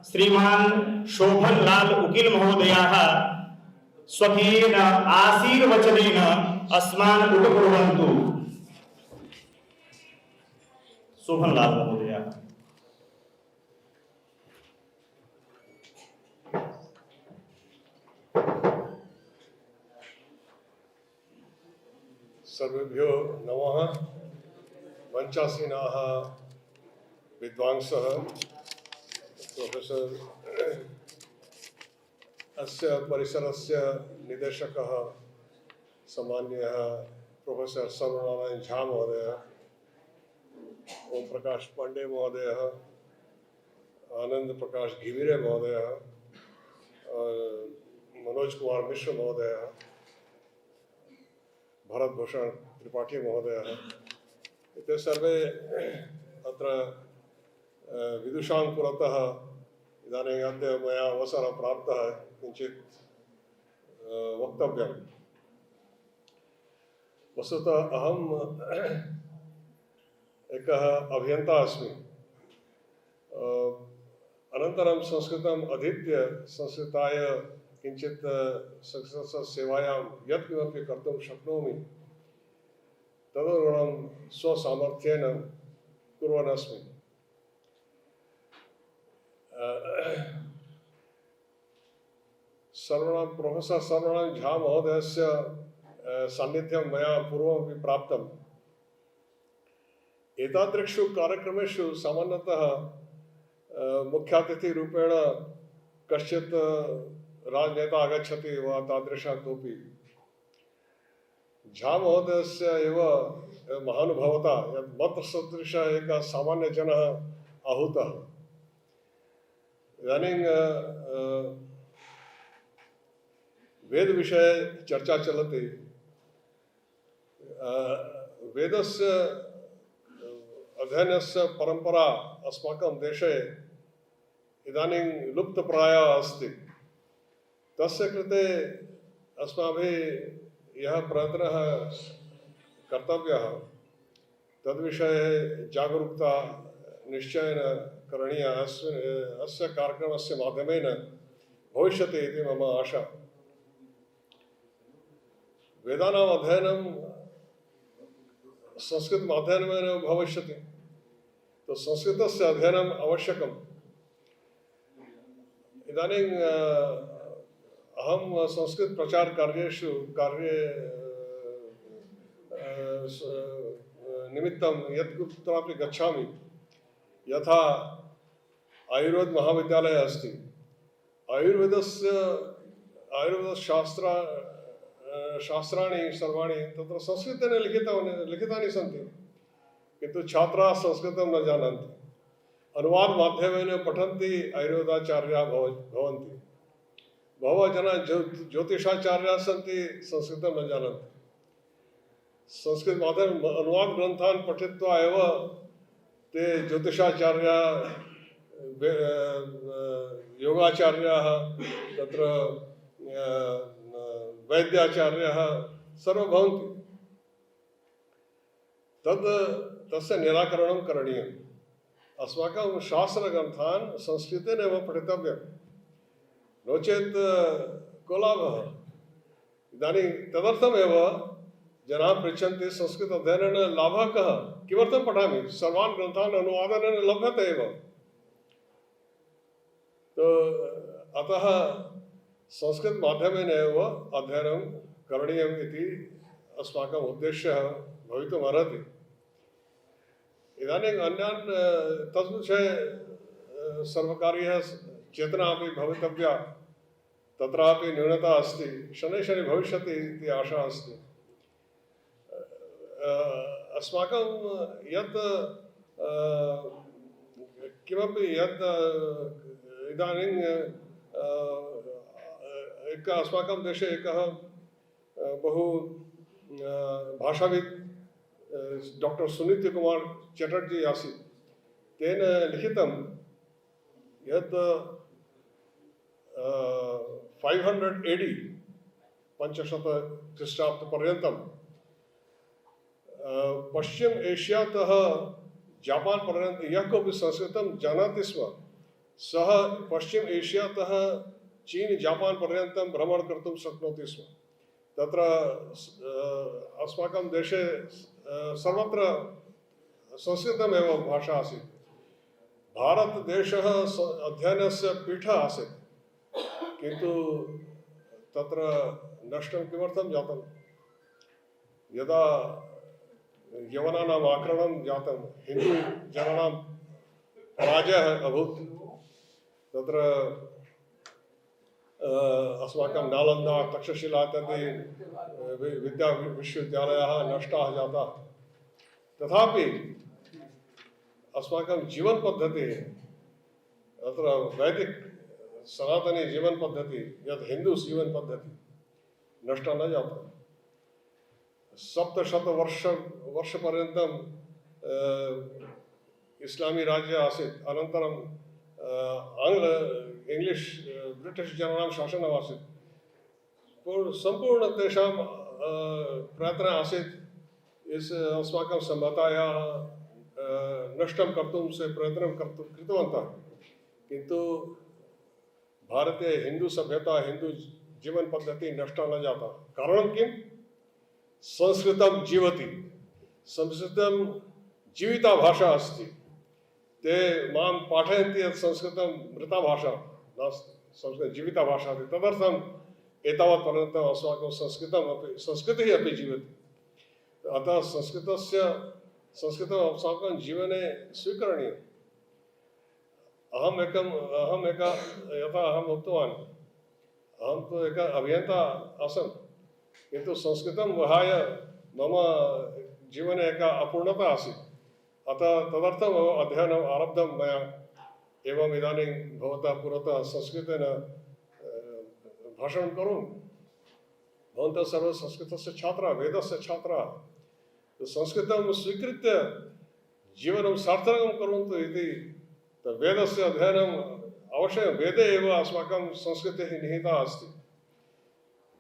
श्रीमान शोभन लाल उकिल महोदयाः स्वकीयेन आशीर्वचनेन अस्मान् उपकुर्वन्तु। शोभन लाल महोदयाः। सर्वेभ्यो नमः। मंचासीनाः विद्वांसः, प्रोफेसर अस्य परिसरस्य निदेशकः सम्माननीयः प्रोफेसर सर्वनारायण झा महोदयः, ओम प्रकाश पांडे महोदयः, आनंद प्रकाश घिविरे महोदयः, मनोज कुमार मिश्र महोदयः, भरत भूषण त्रिपाठी महोदयः, एते सर्वे अत्र विदुषां पुरतः इदानीम् अद्य मया अवसरः प्राप्तः किञ्चित् वक्तव्यम्। वस्तुतः अहम् एकः अभियन्ता अस्मि। अनन्तरं संस्कृतम् अधीत्य संस्कृताय किञ्चित् संस्कृतसेवायां यत्किमपि कर्तुं शक्नोमि तदनुगुणं स्वसामर्थ्येन कुर्वन् अस्मि। प्रोफेसर सर्वनारायण झा महोदयस्य सान्निध्यं मया पूर्वमपि प्राप्तम्। एतादृशेषु कार्यक्रमेषु सामान्यतः मुख्यातिथिरूपेण कश्चित् राजनेता आगच्छति वा तादृशः कोऽपि। झा महोदयस्य एव महानुभवता यत् मत्सदृशः एकः सामान्यजनः आहूतः। इदानीं वेदविषये चर्चा चलति। वेदस्य अध्ययनस्य परम्परा अस्माकं देशे इदानीं लुप्तप्रायः अस्ति। तस्य कृते अस्माभिः यः प्रयत्नः कर्तव्यः तद्विषये जागरूकता निश्चयेन करणीया। अस्य कार्यक्रमस्य माध्यमेन भविष्यति इति मम आशा। वेदानाम् अध्ययनं संस्कृत माध्यमेन भविष्यति, तो संस्कृतस्य अध्ययनम् आवश्यकम्। इदानीं अहं संस्कृत प्रचार कार्येषु निमित्तं यत्र गच्छामि, यथा आयुर्वेद महाविद्यालयः अस्ति, आयुर्वेदशास्त्र शास्त्राणि सर्वाणि तत्र संस्कृतेन लिखितानि सन्ति, किन्तु छात्राः संस्कृतं न जानन्ति। अनुवादमाध्यमेन पठन्ति आयुर्वेदाचार्याः भवन्ति। बहवः जनाः ज्योतिषाचार्याः सन्ति, संस्कृतं न जानन्ति। संस्कृतमाध्यम अनुवादग्रन्थान् पठित्वा एव ते ज्योतिषाचार्याः, योगाचार्याः, तत्र वैद्याचार्याः सर्वे भवन्ति। तस्य निराकरणं करणीयम्। अस्माकं शास्त्रग्रन्थान् संस्कृतेनैव पठितव्यं, नो चेत् को लाभः? इदानीं तदर्थमेव जनाः पृच्छन्ति संस्कृत अध्ययनेन लाभः कः? किमर्थं पठामि? सर्वान् ग्रन्थान् अनुवादेन लभ्यते एव। तो अतः संस्कृत माध्यमेन एव अध्ययनं करणीयम् इति अस्माकम् उद्देश्यः भवितुमर्हति। इदानीम् अन्यान् तद्विषये सर्वकारीयः चेतना अपि भवितव्या, तत्रापि न्यूनता अस्ति। शनैः शनैः भविष्यति इति आशा अस्ति। अस्माकं यत् किमपि यत् इदानीं अस्माकं देशे एकः बहु भाषाविद् डॉक्टर सुनीति कुमार चटर्जी आसीत्। तेन लिखितं यत् 500 AD 500 ख्रीष्टाब्दपर्यन्तं पश्चिम एशियातः जापान पर्यन्तं यः कोऽपि संस्कृतं जानाति स्म, सः पश्चिम एशियातः चीन जापान पर्यन्तं भ्रमणं कर्तुं शक्नोति स्म। तत्र अस्माकं देशे सर्वत्र संस्कृतमेव भाषा आसीत्। भारतदेशः अध्ययनस्य पीठः आसीत्, किन्तु तत्र नष्टं किमर्थं जातं? यदा यवनानाम् आक्रमणं जातं, हिन्दुजनानां पराजयः अभूत्, तत्र अस्माकं नालन्दा, तक्षशिला इत्यादि विश्वविद्यालयाः नष्टाः जाताः। तथापि अस्माकं जीवनपद्धतिः, अत्र वैदिक सनातनी जीवनपद्धतिः, यत् हिन्दू जीवनपद्धतिः नष्टा न जाता। 700 वर्षपर्यन्तं इस्लामी राज्य आसीत्। अनन्तरं इंग्लिश ब्रिटिश जनानां शासनम् आसीत्। सम्पूर्ण तेषां प्रयत्नः आसीत् अस्माकं सभ्यतायाः नष्टं कर्तुं प्रयत्नं कृतवन्तः। किन्तु भारते हिंदू सभ्यता, हिंदू जीवन पद्धति नष्टा न जाता। कारणं किं? संस्कृतं जीवति। संस्कृतं जीविता भाषा अस्ति। ते मां पाठयन्ति यत् संस्कृतं मृता भाषा नास्ति, संस्कृतं जीविता भाषा अस्ति। तदर्थम् एतावत् पर्यन्तम् अस्माकं संस्कृतिः अपि जीवति। अतः संस्कृतम् अस्माकं जीवने स्वीकरणीयम्। अहम् यथा अहम् उक्तवान्, अहं तु एकः अभियन्ता आसम्, किन्तु संस्कृतं विहाय मम जीवने एका अपूर्णता आसीत्। अतः तदर्थम् अध्ययनम् आरब्धं मया। एवम् इदानीं भवतः पुरतः संस्कृतेन भाषणं करोमि। भवन्तः सर्वे संस्कृतस्य छात्राः, वेदस्य छात्राः। संस्कृतं स्वीकृत्य जीवनं सार्थकं कुर्वन्तु इति वेदस्य अध्ययनम् अवश्यं। वेदे एव अस्माकं संस्कृतिः निहिता अस्ति।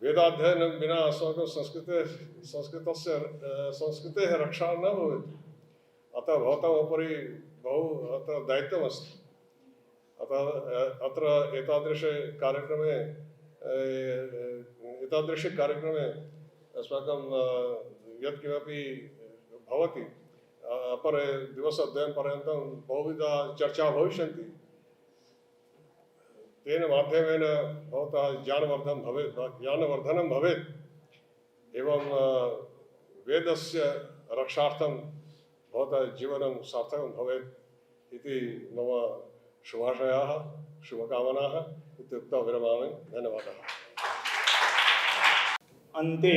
वेदाध्ययनं विना अस्माकं संस्कृतेः रक्षा न भवेत्। अतः भवताम् उपरि बहु अत्र दायित्वमस्ति। अतः अत्र एतादृशे कार्यक्रमे अस्माकं यत्किमपि भवति, अपरे दिवसद्वयपर्यन्तं बहुविधा चर्चा भविष्यन्ति। तेन माध्यमेन भवतः ज्ञानवर्धनं भवेत्। एवं वेदस्य रक्षार्थं भवतः जीवनं सार्थकं भवेत् इति मम शुभाशयाः, शुभकामनाः इत्युक्त्वा विरमामि। धन्यवादः। अन्ते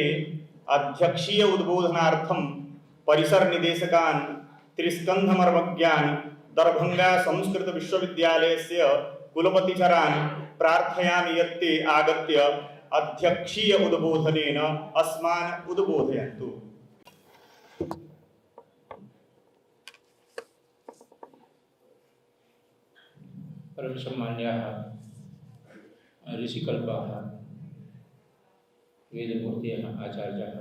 अध्यक्षीय उद्बोधनार्थं परिसर निदेशकान् त्रिस्कन्धमर्मज्ञान् दरभंगा संस्कृत विश्वविद्यालयस्य कुलपतिचरान् प्रार्थयामि यत्ते आगत्य अध्यक्षीय उद्बोधनेन अस्मान् उद्बोधयन्तु। परम सम्मान्याः ऋषिकल्पाः वेदमूर्तयः आचार्याः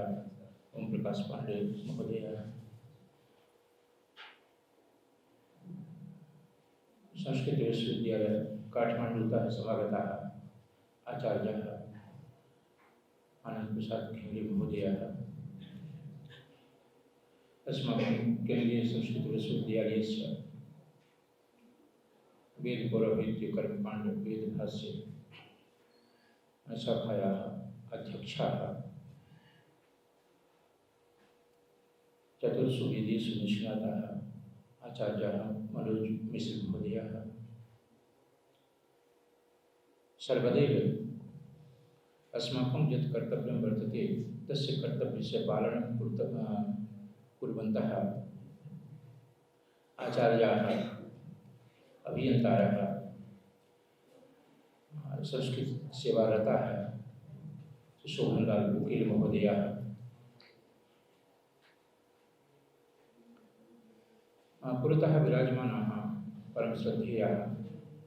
ओम प्रकाश पांडे महोदयः, संस्कृत विश्वविद्यालय काठमांडूतः समागताः आचार्याः आनंद प्रसाद खेंगड़े महोदयः, अस्माकं केन्द्रीय संस्कृत विश्वविद्यालयस्य वेद पौरोहित्य कर्मकांड वेद भाष्य शाखायाः अध्यक्षाः, चतुर्षु वेदेषु निष्णाताः आचार्याः मनोज मिश्र महोदयाः, सर्वदैव अस्माकं यत् कर्तव्यं वर्तते तस्य कर्तव्यस्य पालनं कुर्वन्तः आचार्याः, अभियन्तारः, संस्कृत सेवारताः शोभनलाल वकील महोदयाः, पुरतः विराजमानाः परम श्रद्धेयाः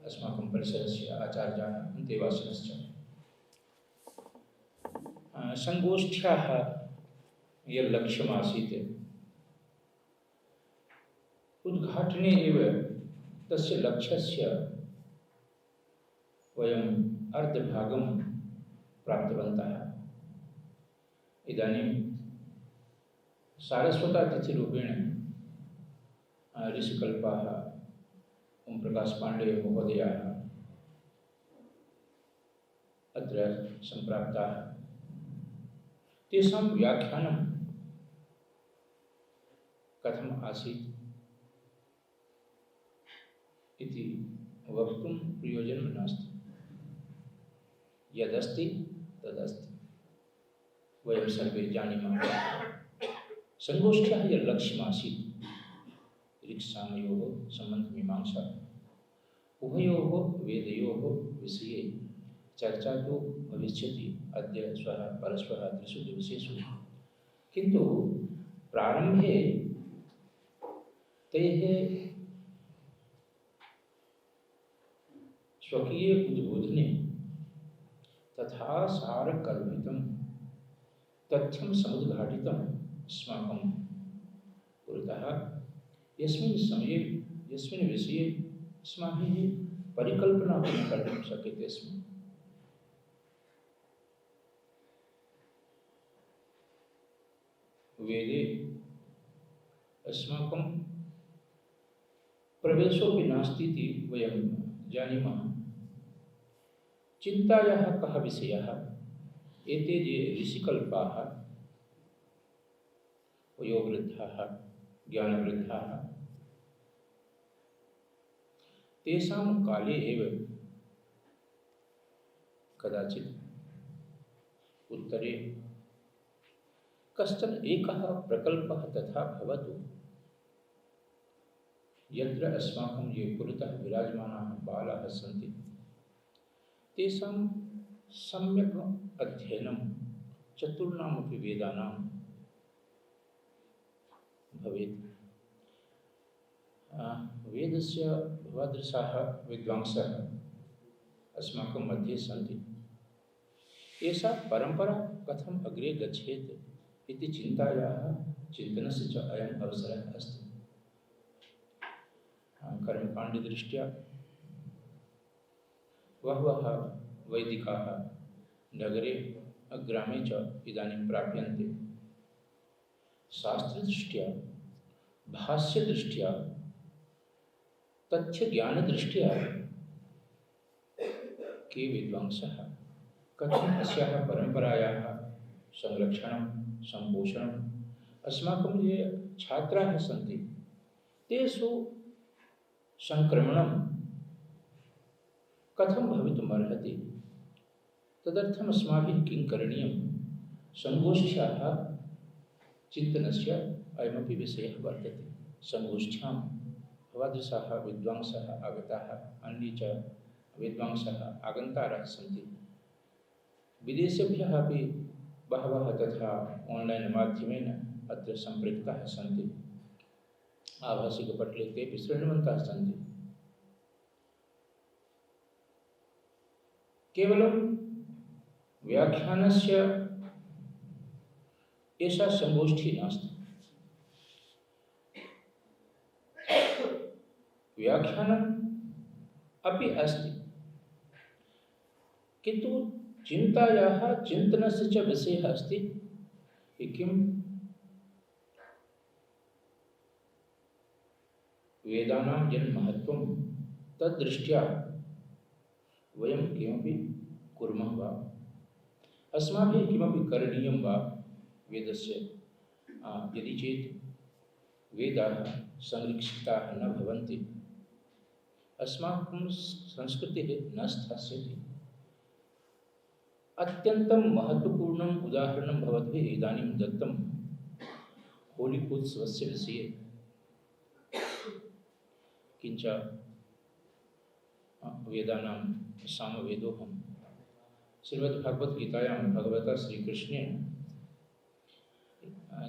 अस्माकं परिसरस्य आचार्याः अन्तेवासिनश्च, संगोष्ठ्याः यत् लक्ष्यमासीत् उद्घाटने एव तस्य लक्ष्यस्य वयम् अर्धभागं प्राप्तवन्तः। इदानीं सारस्वतातिथिरूपेण ऋषिकल्पाः ओम प्रकाश पांडे महोदयाः अत्र सम्प्राप्ताः। तेषां व्याख्यानं कथम् आसीत् इति वक्तुं प्रयोजनं नास्ति, यदस्ति तदस्ति, वयं सर्वे जानीमः। संगोष्ठ्याः यत् लक्ष्यमासीत् ऋक्सामयोः सम्बन्धमीमांसा उभयोः वेदयोः विषये चर्चा तो भविष्यति अद्य श्वः परश्वः त्रिषु दिवसेषु, किन्तु प्रारम्भे तैः स्वकीय उद्बोधने तथा सारकल्पितं तथ्यं समुद्घाटितम् अस्माकं पुरतः, यस्मिन् समये यस्मिन् विषये अस्माभिः परिकल्पना अपि न कर्तुं शक्यते स्म। वेदे अस्माकं प्रवेशोऽपि नास्ति इति वयं जानीमः। चिन्तायाः कः विषयः? एते ये ऋषिकल्पाः वयोवृद्धाः ज्ञानवृद्धाः, तेषां काले एव कदाचित् उत्तरे कश्चन एकः प्रकल्पः तथा भवतु यत्र अस्माकं ये पुरतः विराजमानाः बालाः सन्ति तेषां सम्यक् अध्ययनं चतुर्णामपि वेदानां भवेत्। वेदस्य भवादृशाः विद्वांसः अस्माकं मध्ये सन्ति। एषा परम्परा कथम् अग्रे गच्छेत् इति चिन्तायाः चिन्तनस्य च अयम् अवसरः अस्ति। कर्मकाण्डदृष्ट्या बहवः वैदिकाः नगरे ग्रामे च इदानीं प्राप्यन्ते। शास्त्रदृष्ट्या भाष्यदृष्ट्या तथ्यज्ञानदृष्ट्या के विद्वांसः कथम् अस्याः परम्परायाः संरक्षणं सम्पोषणम् अस्माकं ये छात्राः सन्ति तेषु संक्रमणं कथं भवितुमर्हति, तदर्थम् अस्माभिः किं करणीयम् संगोष्ठ्याः चिन्तनस्य अयमपि विषयः वर्तते। संगोष्ठ्यां भवादृशाः विद्वांसः आगताः, अन्ये च विद्वांसः आगन्तारः सन्ति। विदेशेभ्यः अपि बहवः तथा ऑनलाइन माध्यमेन अत्र सम्पृक्ताः सन्ति। आभासिकपटले तेपि शृण्वन्तः सन्ति। केवलं व्याख्यानस्य एषा संगोष्ठी नास्ति। व्याख्यानम् अपि अस्ति, किन्तु चिन्तायाः चिन्तनस्य च विषयः अस्ति किं वेदानां यन् महत्त्वं तद्दृष्ट्या वयं किमपि कुर्मः वा, अस्माभिः किमपि करणीयं वा वेदस्य। यदि चेत् वेदाः संरक्षिताः न भवन्ति, अस्माकं संस्कृतिः न स्थास्यति। अत्यन्तं महत्त्वपूर्णम् उदाहरणं भवद्भिः इदानीं दत्तं होलिकोत्सवस्य विषये। किञ्च वेदानां सामवेदोऽहं श्रीमद्भगवद्गीतायां भगवता श्रीकृष्णेन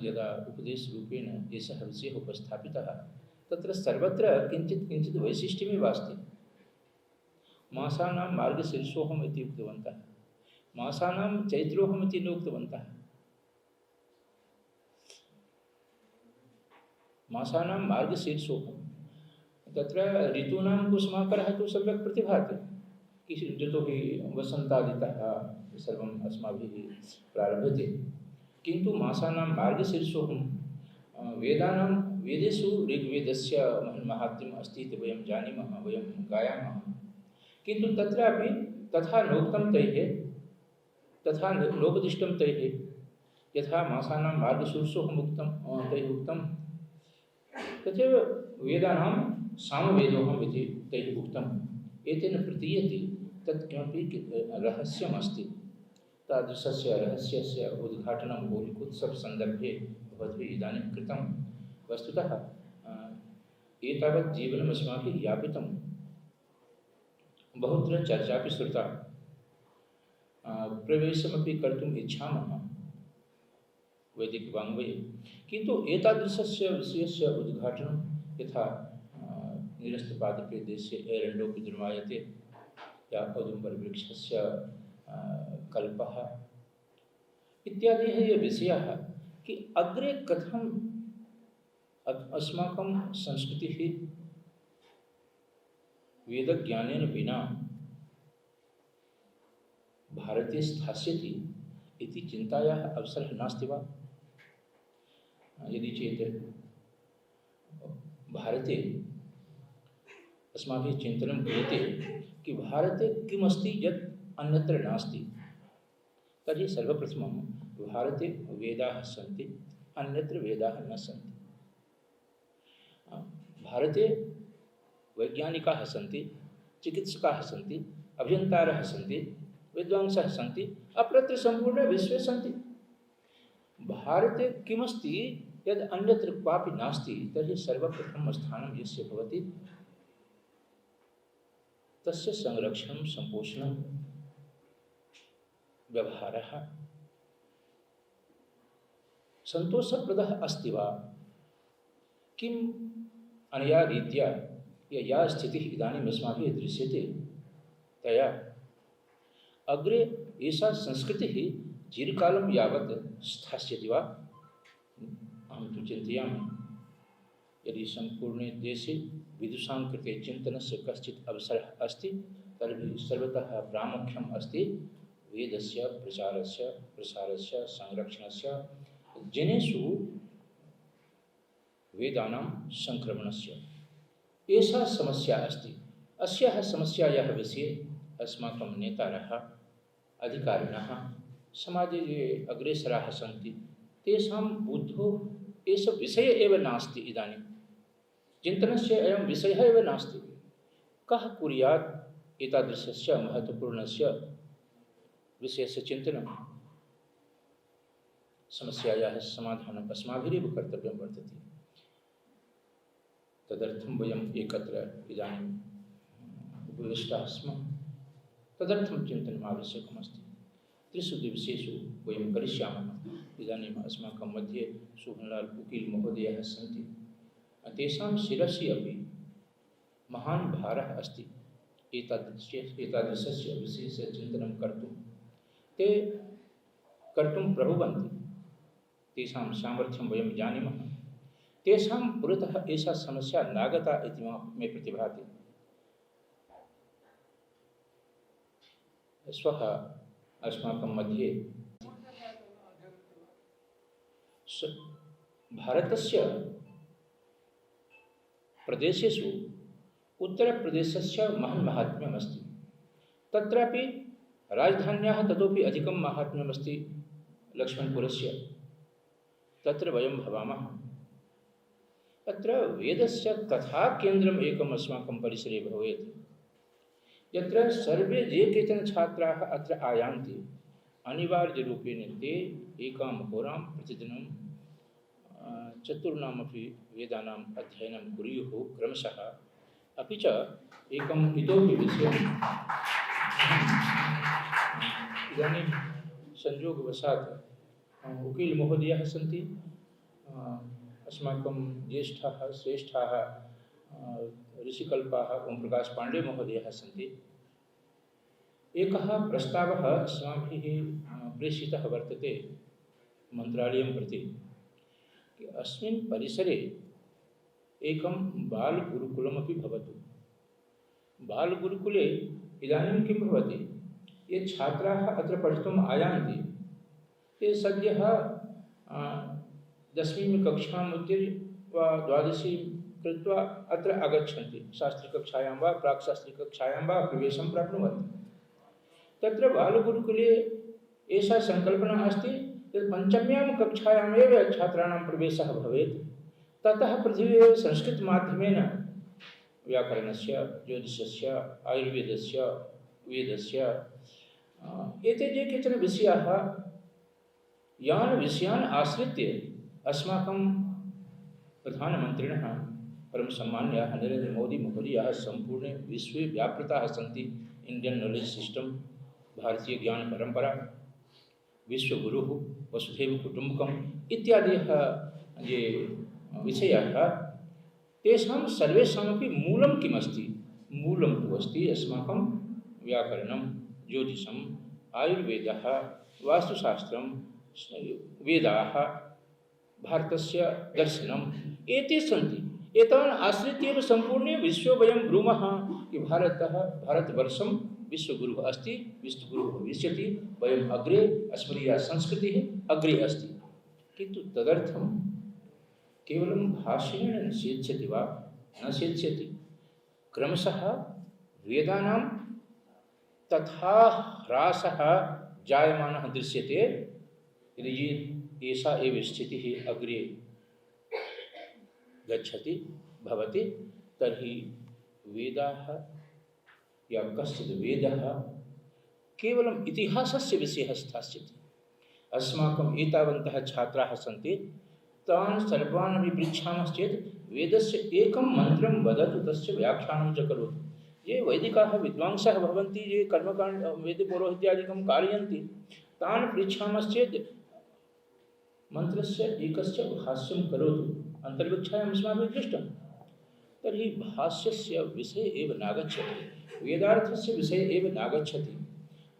यदा उपदेशरूपेण एषः विषयः उपस्थापितः, तत्र सर्वत्र किञ्चित् किञ्चित् वैशिष्ट्यमेव अस्ति। मासानां मार्गशीर्षोऽहम् इति उक्तवन्तः, मासानां चैत्रोऽहम् इति न उक्तवन्तः। मासानां मार्गशीर्षोऽहम्, तत्र ऋतूनां कुसुमाकरः तु सम्यक् प्रतिभाति। यतोहि वसन्तादितः सर्वम् अस्माभिः प्रारभ्यते, किन्तु मासानां मार्गशीर्षोऽहं वेदानां वेदेषु ऋग्वेदस्य महात्म्यम् अस्ति इति वयं जानीमः, वयं गायामः। किन्तु तत्रापि तथा नोक्तं तैः, तथा नोपदिष्टं तैः। यथा मासानां मार्गशीर्षोऽहम् उक्तं तैः उक्तं, तथैव वेदानां सामवेदोऽहम् इति तैः उक्तम्। एतेन प्रतीयते तत् किमपि रहस्यम् अस्ति। तादृशस्य रहस्यस्य उद्घाटनं होलिकोत्सवसन्दर्भे भवद्भिः इदानीं कृतं। वस्तुतः एतावत् जीवनम् अस्माभिः यापितं, बहुत्र चर्चापि श्रुता, प्रवेशमपि कर्तुम् इच्छामः वैदिकवाङ्मये, किन्तु एतादृशस्य विषयस्य उद्घाटनं यथा निरस्तपादप्रदेशे एरण्डोपि निर्मायते, या औदुम्बरवृक्षस्य कल्पः इत्यादयः ये विषयाः, कि अग्रे कथम् अस्माकं संस्कृतिः वेदज्ञानेन विना भारते स्थास्यति इति चिन्तायाः अवसरः नास्ति वा? यदि चेत् भारते अस्माभिः चिन्तनं क्रियते कि भारते किमस्ति यत् अन्यत्र नास्ति, तर्हि सर्वप्रथमं भारते वेदाः सन्ति, अन्यत्र वेदाः न सन्ति। भारते वैज्ञानिकाः सन्ति, चिकित्सकाः सन्ति, अभियन्तारः सन्ति, विद्वांसः सन्ति, अपरत्र सम्पूर्णे विश्वे सन्ति। भारते किमस्ति यद् अन्यत्र क्वापि नास्ति, तर्हि सर्वप्रथमं स्थानं यस्य भवति तस्य संरक्षणं, संपोषणं, व्यवहारः सन्तोषप्रदः अस्ति वा? किम् अनया रीत्या या स्थितिः इदानीम् अस्माभिः दृश्यते, तया अग्रे एषा संस्कृतिः चिरकालं यावत् स्थास्यति वा? अहं तु चिन्तयामि, यदि सम्पूर्णे देशे विदुषां कृते चिन्तनस्य कश्चित् अवसरः अस्ति, तर्हि सर्वतः प्रामुख्यम् अस्ति वेदस्य प्रचारस्य, प्रसारस्य, संरक्षणस्य, जनेषु वेदानां संक्रमणस्य। एषा समस्या अस्ति। अस्याः समस्यायाः विषये अस्माकं नेतारः, अधिकारिणः, समाजे ये अग्रेसराः सन्ति, तेषां बुद्धौ एष विषय एव नास्ति। इदानीं चिन्तनस्य अयं विषयः एव नास्ति। कः कुर्यात् एतादृशस्य महत्त्वपूर्णस्य विषयस्य चिन्तनं? समस्यायाः समाधानम् अस्माभिरेव कर्तव्यं वर्तते। तदर्थं वयम् एकत्र इदानीम् उपविष्टाः स्मः। तदर्थं चिन्तनम् आवश्यकमस्ति। त्रिषु दिवसेषु वयं करिष्यामः। इदानीम् अस्माकं मध्ये शोभनलाल उकील महोदयः सन्ति। तेषां शिरसि अपि महान् भारः अस्ति एतादृशस्य विषयस्य चिन्तनं कर्तुं। ते कर्तुं प्रभवन्ति। तेषां सामर्थ्यं वयं जानीमः। तेषां पुरतः एषा समस्या नागता इति मे प्रतिभाति। श्वः अस्माकं मध्ये भारतस्य प्रदेशेषु उत्तरप्रदेशस्य महन् माहात्म्यम् अस्ति। तत्रापि राजधान्याः ततोपि अधिकं माहात्म्यम् अस्ति लक्ष्मणपुरस्य। तत्र वयं भवामः। अत्र वेदस्य कथाकेन्द्रम् एकम् अस्माकं परिसरे भवेत्, यत्र सर्वे ये केचन छात्राः अत्र आयान्ति अनिवार्यरूपेण ते एकां होरां प्रतिदिनं चतुर्णामपि वेदानाम् अध्ययनं कुर्युः क्रमशः। अपि च एकम् इतोपि विषयम् इदानीं संयोगवशात् उकील महोदयः सन्ति, अस्माकं ज्येष्ठाः श्रेष्ठाः ऋषिकल्पाः ओमप्रकाश पाण्डे महोदयः सन्ति। एकः प्रस्तावः अस्माभिः प्रेषितः वर्तते मन्त्रालयं प्रति, कि अस्मिन् परिसरे एकं बालगुरुकुलमपि भवतु। बालगुरुकुले इदानीं किं भवति, ये छात्राः अत्र पठितुम् आयान्ति ते सद्यः 10वीं कक्षाम् उत्तीर्य वा 12वीं कृत्वा अत्र आगच्छन्ति। शास्त्रीकक्षायां वा प्राक्शास्त्रीकक्षायां वा प्रवेशं प्राप्नुवन्ति। तत्र बालगुरुकुले एषा सङ्कल्पना अस्ति यत् 5म्यां कक्षायामेव छात्राणां प्रवेशः भवेत्। ततः पृथिवी संस्कृतमाध्यमेन व्याकरणस्य, ज्योतिषस्य, आयुर्वेदस्य, वेदस्य एते ये केचन विषयाः, यान् विषयान् आश्रित्य अस्माकं प्रधानमन्त्रिणः परमसम्मान्याः नरेन्द्र मोदी महोदयाः सम्पूर्णे विश्वे व्यापृताः सन्ति। इंडियन नॉलेज सिस्टम, भारतीय ज्ञान परंपरा, विश्वगुरुः, वसुधैव कुटुम्बकम् इत्यादयः ये विषयाः, तेषां सर्वेषामपि मूलं किमस्ति? मूलं तु अस्ति अस्माकं व्याकरणं, ज्योतिषं, आयुर्वेदः, वास्तुशास्त्रं, वेदाः, भारतस्य दर्शनम् एते सन्ति। एतान् आश्रित्य एव सम्पूर्णे विश्वे वयं ब्रूमः कि भारतवर्षं विश्वगुरुः अस्ति, विश्वगुरुः भविष्यति। वयम् अग्रे, अस्मदीया संस्कृतिः अग्रे अस्ति। किन्तु तदर्थं केवलं भाषणेन न सिद्ध्यति वा? न सिद्ध्यति। क्रमशः वेदानां तथा ह्रासः जायमानः दृश्यते। यदि एषा एव स्थितिः अग्रे गच्छति भवति तर्हि वेदाः या कश्चित् वेदः केवलम् इतिहासस्य विषयः स्थास्यति। अस्माकम् एतावन्तः छात्राः सन्ति, तान् सर्वान् अपि पृच्छामश्चेत् वेदस्य एकं मन्त्रं वदतु, तस्य व्याख्यानं च करोतु। ये वैदिकाः विद्वांसः भवन्ति, ये कर्मकाण्ड वेदपौरोहित्यादिकं कारयन्ति, तान् पृच्छामश्चेत् मन्त्रस्य एकस्य भाष्यं करोतु। अन्तर्गच्छायाम् अस्माभिः दृष्टं। तर्हि भाष्यस्य विषये एव नागच्छति, वेदार्थस्य विषये एव नागच्छति।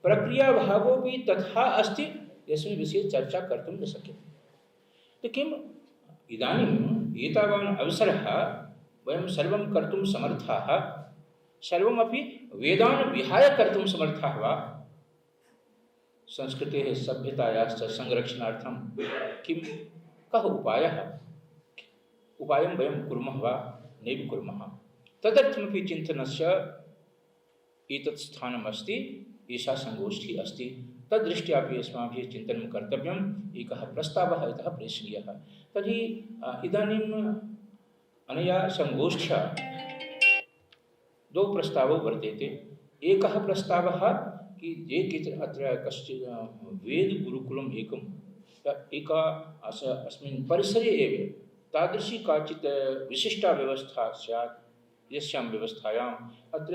प्रक्रियाभागोऽपि तथा अस्ति, यस्मिन् विषये चर्चा कर्तुं न शक्यते। तो किम् इदानीम् एतावान् अवसरः वयं सर्वं कर्तुं समर्थाः, सर्वमपि वेदान् विहाय कर्तुं समर्थाः वा? संस्कृतेः सभ्यतायाश्च संरक्षणार्थं किं कः उपायः? उपायं वयं कुर्मः वा? नैव कुर्मः। तदर्थमपि चिन्तनस्य एतत् स्थानम् अस्ति, एषा संगोष्ठी अस्ति। तद्दृष्ट्यापि अस्माभिः चिन्तनं कर्तव्यम्। एकः प्रस्तावः इतः प्रेषणीयः। तर्हि इदानीम् अनया संगोष्ठ्या द्वौ प्रस्तावौ वर्तेते। एकः प्रस्तावः कि ये केचन अत्र कश्चित् वेदगुरुकुलम् एकं एका अस्मिन् परिसरे एव तादृशी काचित् विशिष्टा व्यवस्था स्यात्, यस्यां व्यवस्थायाम् अत्र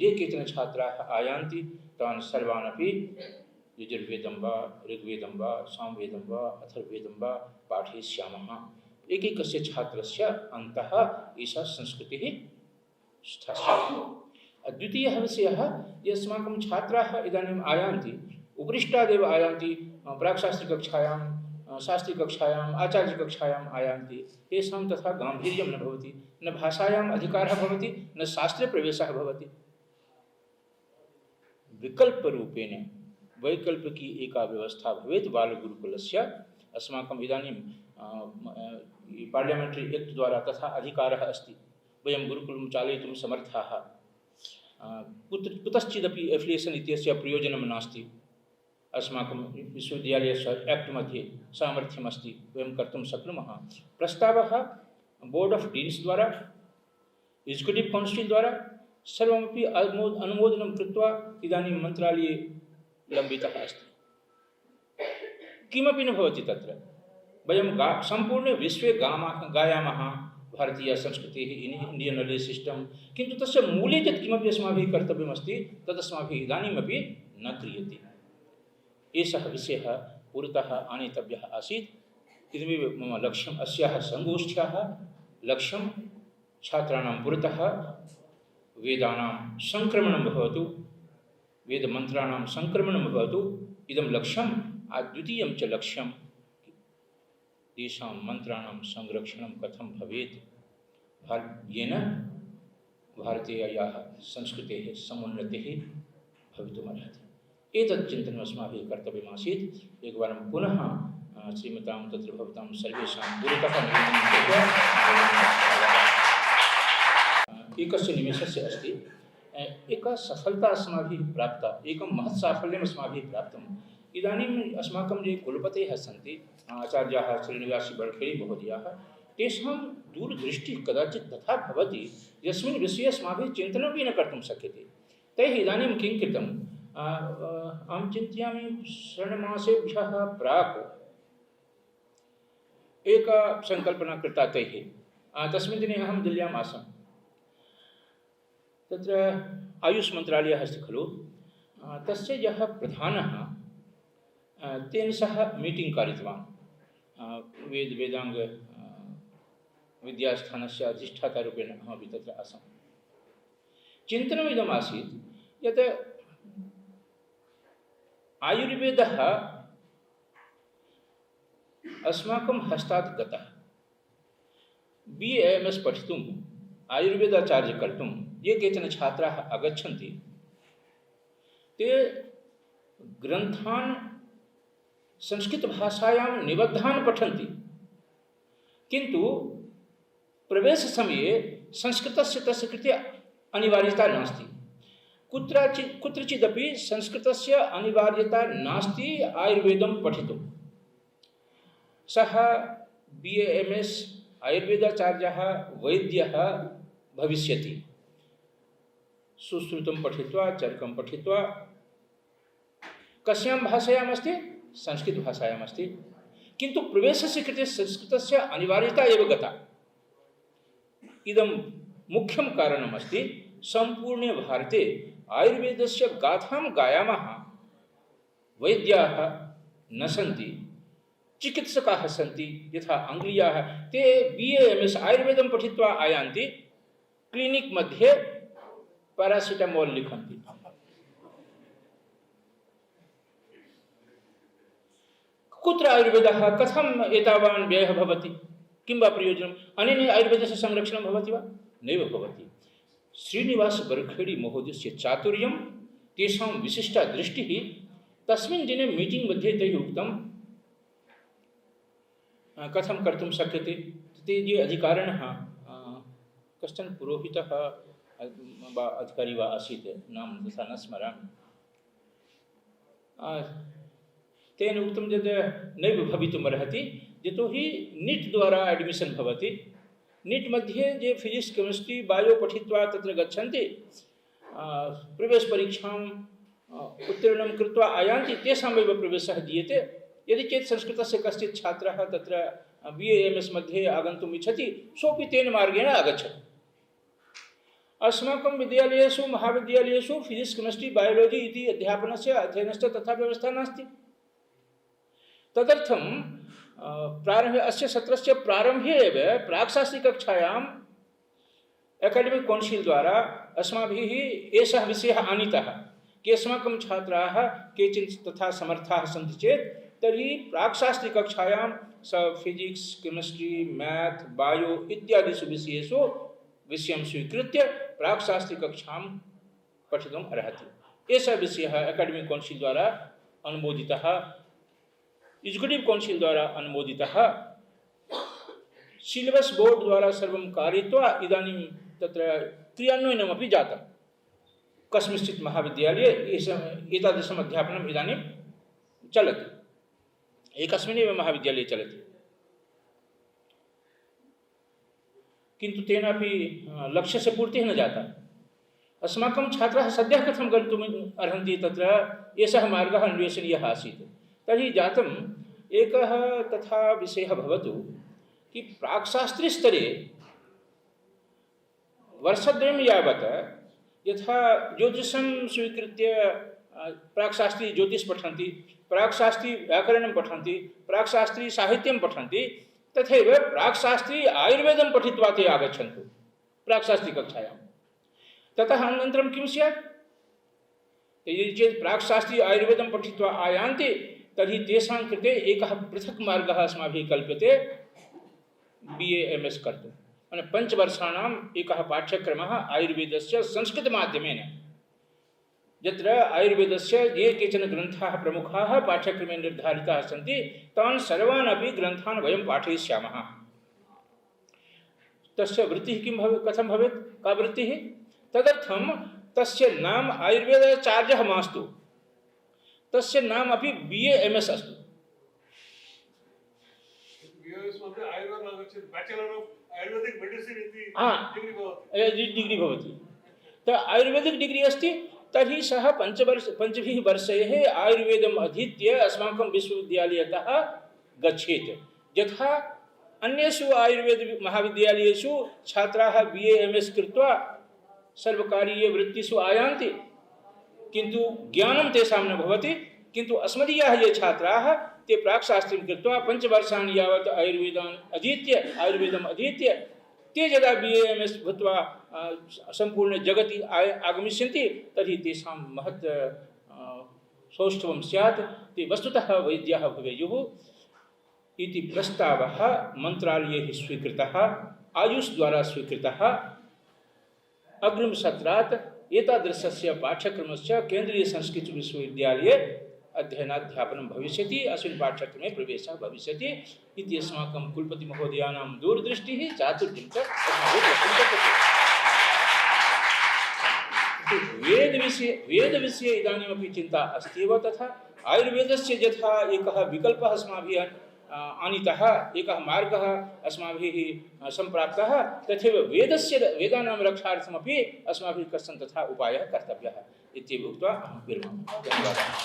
ये केचन छात्राः आयान्ति तान् सर्वान् अपि यजुर्वेदं वा ऋग्वेदं वा सामवेदं वा अथर्ववेदं वा पाठयिष्यामः। एकैकस्य छात्रस्य अन्तः एषा संस्कृतिः स्थास्यति। द्वितीयः विषयः, ये अस्माकं छात्राः इदानीम् आयान्ति, उपरिष्टादेव आयान्ति, प्राक्शास्त्रिकक्षायां, शास्त्रिकक्षायाम्, आचार्यकक्षायाम् आयान्ति, तेषां तथा गाम्भीर्यं न भवति, न भाषायाम् अधिकारः भवति, न शास्त्रे प्रवेशः भवति। विकल्परूपेण वैकल्पिकी एका व्यवस्था भवेत् बालगुरुकुलस्य। अस्माकम् इदानीं पार्लियामेण्टरी एक्ट् द्वारा तथा अधिकारः अस्ति, वयं गुरुकुलं चालयितुं समर्थाः। कुतश्चिदपि एफिलियेशन् इत्यस्य प्रयोजनं नास्ति। अस्माकं विश्वविद्यालयस्य एक्ट् मध्ये सामर्थ्यमस्ति, वयं कर्तुं शक्नुमः। प्रस्तावः बोर्ड ऑफ डीन्स द्वारा, एग्जिक्यूटिव काउन्सिल् द्वारा सर्वमपि अनुमोदनं कृत्वा इदानीं मन्त्रालये लम्बितः अस्ति। किमपि न भवति तत्र। वयं सम्पूर्णे विश्वे गायामः भारतीयसंस्कृतिः, इण्डियन् नॉलेज सिस्टम, किन्तु तस्य मूले यत् किमपि अस्माभिः कर्तव्यमस्ति तदस्माभिः इदानीमपि न क्रियते। एषः विषयः पुरतः आनेतव्यः आसीत्। इदमेव मम लक्ष्यम्, अस्याः संगोष्ठ्याः लक्ष्यं छात्राणां पुरतः वेदानां संक्रमणं भवतु, वेदमन्त्राणां संक्रमणं भवतु। इदं लक्ष्यं। द्वितीयं च लक्ष्यं, तेषां मन्त्राणां संरक्षणं कथं भवेत्, येन भारतीयायाः संस्कृतेः समुन्नतिः भवितुमर्हति। एतत् चिन्तनम् अस्माभिः कर्तव्यमासीत्। एकवारं पुनः श्रीमतां तत्र भवतां सर्वेषां पुरतः निवेदनं कृत्वा एकस्य निमेषस्य अस्ति। एका सफलता अस्माभिः प्राप्ता, एकं महत् साफल्यम् अस्माभिः प्राप्तम्। इदानीम् अस्माकं ये कुलपतयः सन्ति, आचार्याः श्रीनिवासी बडखेड़ी महोदयाः, तेषां दूरदृष्टिः कदाचित् तथा भवति यस्मिन् विषये अस्माभिः चिन्तनमपि न कर्तुं शक्यते। तैः इदानीं किं कृतम्, अहं चिन्तयामि षण्मासेभ्यः प्राक् एका सङ्कल्पना कृता तैः। तस्मिन् दिने अहं दिल्ल्याम् आसम्। तत्र आयुष मन्त्रालयः अस्ति खलु, तस्य यः प्रधानः तेन सह मीटिंग कारितवान्। वेदांग विद्यास्थानस्य अधिष्ठातारूपेण अहमपि तत्र आसम्। चिन्तनमिदम् आसीत् यत् आयुर्वेदः अस्माकं हस्तात् गतः। BAMS पठितुम्, आयुर्वेदाचार्य कर्तुं ये केचन छात्राः आगच्छन्ति, ते ग्रन्थान् संस्कृतभाषायां निबद्धान् पठन्ति, किन्तु प्रवेशसमये संस्कृतस्य तस्य कृते अनिवार्यता नास्ति। कुत्रचिदपि संस्कृतस्य अनिवार्यता नास्ति आयुर्वेदं पठितुं। सः BAMS आयुर्वेदाचार्यः वैद्यः भविष्यति। सुश्रुतं पठित्वा, चरकं पठित्वा, कस्यां भाषायाम् अस्ति, संस्कृतभाषायाम् अस्ति, किन्तु प्रवेशस्य कृते संस्कृतस्य अनिवार्यता एव गता। इदं मुख्यं कारणम् अस्ति। सम्पूर्णे भारते आयुर्वेदस्य गाथां गायामः वैद्याः न सन्ति, चिकित्सकाः सन्ति। यथा आङ्ग्लीयाः, ते BAMS आयुर्वेदं पठित्वा आयान्ति, क्लिनिक् मध्ये पैरासिटामोल् लिखन्ति। कुत्र आयुर्वेदः, कथम् एतावान् व्ययः भवति, किं वा प्रयोजनम्, अनेन आयुर्वेदस्य संरक्षणं भवति वा? नैव भवति। श्रीनिवास बडखेड़ी महोदयस्य चातुर्यं, तेषां विशिष्टा दृष्टिः। तस्मिन् दिने मीटिंग मध्ये तैः उक्तं कथं कर्तुं शक्यते। ते ये अधिकारिणः, कश्चन पुरोहितः वा अधिकारी वा आसीत्, नाम तथा न स्मरामि, तेन उक्तं यत् नैव भवितुमर्हति, यतोहि नीट् द्वारा एड्मिशन् भवति। नीट् मध्ये ये फिजिक्स् केमिस्ट्री बायो पठित्वा तत्र गच्छन्ति, प्रवेशपरीक्षाम् उत्तीर्णं कृत्वा आयान्ति, तेषामेव प्रवेशः दीयते। यदि चेत् संस्कृतस्य कश्चित् छात्रः तत्र BA-MS मध्ये आगन्तुम् इच्छति, सोऽपि तेन मार्गेण आगच्छति। अस्माकं विद्यालयेषु महाविद्यालयेषु फिजिक्स् केमिस्ट्री बायोलॉजी इति अध्यापनस्य अध्ययनस्य तथा व्यवस्था नास्ति। तदर्थं प्रारम्भे अस्य सत्रस्य प्रारम्भे एव प्राक्शास्त्रीकक्षायां एकेडमिक् कौन्सिल् द्वारा अस्माभिः एषः विषयः आनीतः कि अस्माकं छात्राः केचित् तथा समर्थाः सन्ति चेत् तर्हि प्राक्शास्त्रीकक्षायां फिजिक्स् केमिस्ट्री मैथ बायो इत्यादिषु विषयेषु विषयं स्वीकृत्य प्राक्शास्त्रीकक्षां पठितुम् अर्हति। एषः विषयः एकेडमिक् कौन्सिल् द्वारा अनुमोदितः, एजुकेटिव कौन्सिल् द्वारा अनुमोदितः, सिलेबस् बोर्ड द्वारा सर्वं कारयित्वा इदानीं तत्र क्रियान्वयनमपि जातं। कस्मिंश्चित् महाविद्यालये एतादृशम् अध्यापनम् इदानीं चलति, एकस्मिन्नेव महाविद्यालये चलति। किन्तु तेनापि लक्ष्यस्य पूर्तिः न जाता। अस्माकं छात्राः सद्यः कथं गन्तुम् अर्हन्ति तत्र एषः मार्गः अन्वेषणीयः आसीत्। तर्हि जातम् एकः तथा विषयः भवतु कि प्राक्शास्त्रीस्तरे वर्षद्वयं यावत् यथा ज्योतिषं स्वीकृत्य प्राक्शास्त्री ज्योतिष पठन्ति, प्राक्शास्त्री व्याकरणं पठन्ति, प्राक्शास्त्री साहित्यं पठन्ति, तथैव प्राक्शास्त्री आयुर्वेदं पठित्वा ते आगच्छन्तु प्राक्शास्त्री कक्षायां। ततः अनन्तरं किं स्यात्? यदि चेत् प्राक्शास्त्री आयुर्वेदं पठित्वा आयान्ति तर्हि तेषां कृते एकः पृथक् मार्गः अस्माभिः कल्प्यते BA-MS कर्तुं। माने 5 वर्षाणाम् एकः पाठ्यक्रमः आयुर्वेदस्य संस्कृतमाध्यमेन, यत्र आयुर्वेदस्य ये केचन ग्रन्थाः प्रमुखाः पाठ्यक्रमे निर्धारिताः सन्ति तान् सर्वान् अपि ग्रन्थान् वयं पाठयिष्यामः। तस्य वृत्तिः किं भवेत्, कथं भवेत्, का वृत्तिः? तदर्थं तस्य नाम आयुर्वेदाचार्यः मास्तु, तस्य नाम अपि BA-MS अस्तु। डिग्री भवति। आयुर्वेदिक डिग्री अस्ति तर्हि सः 5 वर्षैः आयुर्वेदम् अधीत्य अस्माकं विश्वविद्यालयतः गच्छेत्। यथा अन्येषु आयुर्वेद महाविद्यालयेषु छात्राः BA-MS कृत्वा सर्वकारीयवृत्तिषु आयान्ति, किन्तु ज्ञानं तेषां न भवति। किन्तु अस्मदीयाः ये छात्राः ते प्राक्शास्त्रीं कृत्वा 5 वर्षाणि यावत् आयुर्वेदम् अधीत्य ते यदा BA-MS भूत्वा सम्पूर्ण जगति आगमिष्यन्ति तर्हि तेषां महत् सौष्ठवं स्यात्। ते वस्तुतः वैद्याः भवेयुः इति प्रस्तावः मन्त्रालयैः स्वीकृतः, आयुष द्वारा स्वीकृतः। अग्रिमसत्रात् एतादृशस्य पाठ्यक्रमस्य केन्द्रीय संस्कृत विश्वविद्यालये अध्ययनाध्यापनं भविष्यति, अस्मिन् पाठ्यक्रमे प्रवेशः भविष्यति इति अस्माकं कुलपतिमहोदयानां दूरदृष्टिः चातुर्यं च वेदविषये इदानीमपि चिन्ता अस्ति एव। तथा आयुर्वेदस्य यथा एकः विकल्पः अस्माभिः आनीतः, एकः मार्गः अस्माभिः सम्प्राप्तः, तथैव वेदानां रक्षार्थमपि अस्माभिः कश्चन तथा उपायः कर्तव्यः इत्येव उक्त्वा अहं विरमामि। धन्यवादः।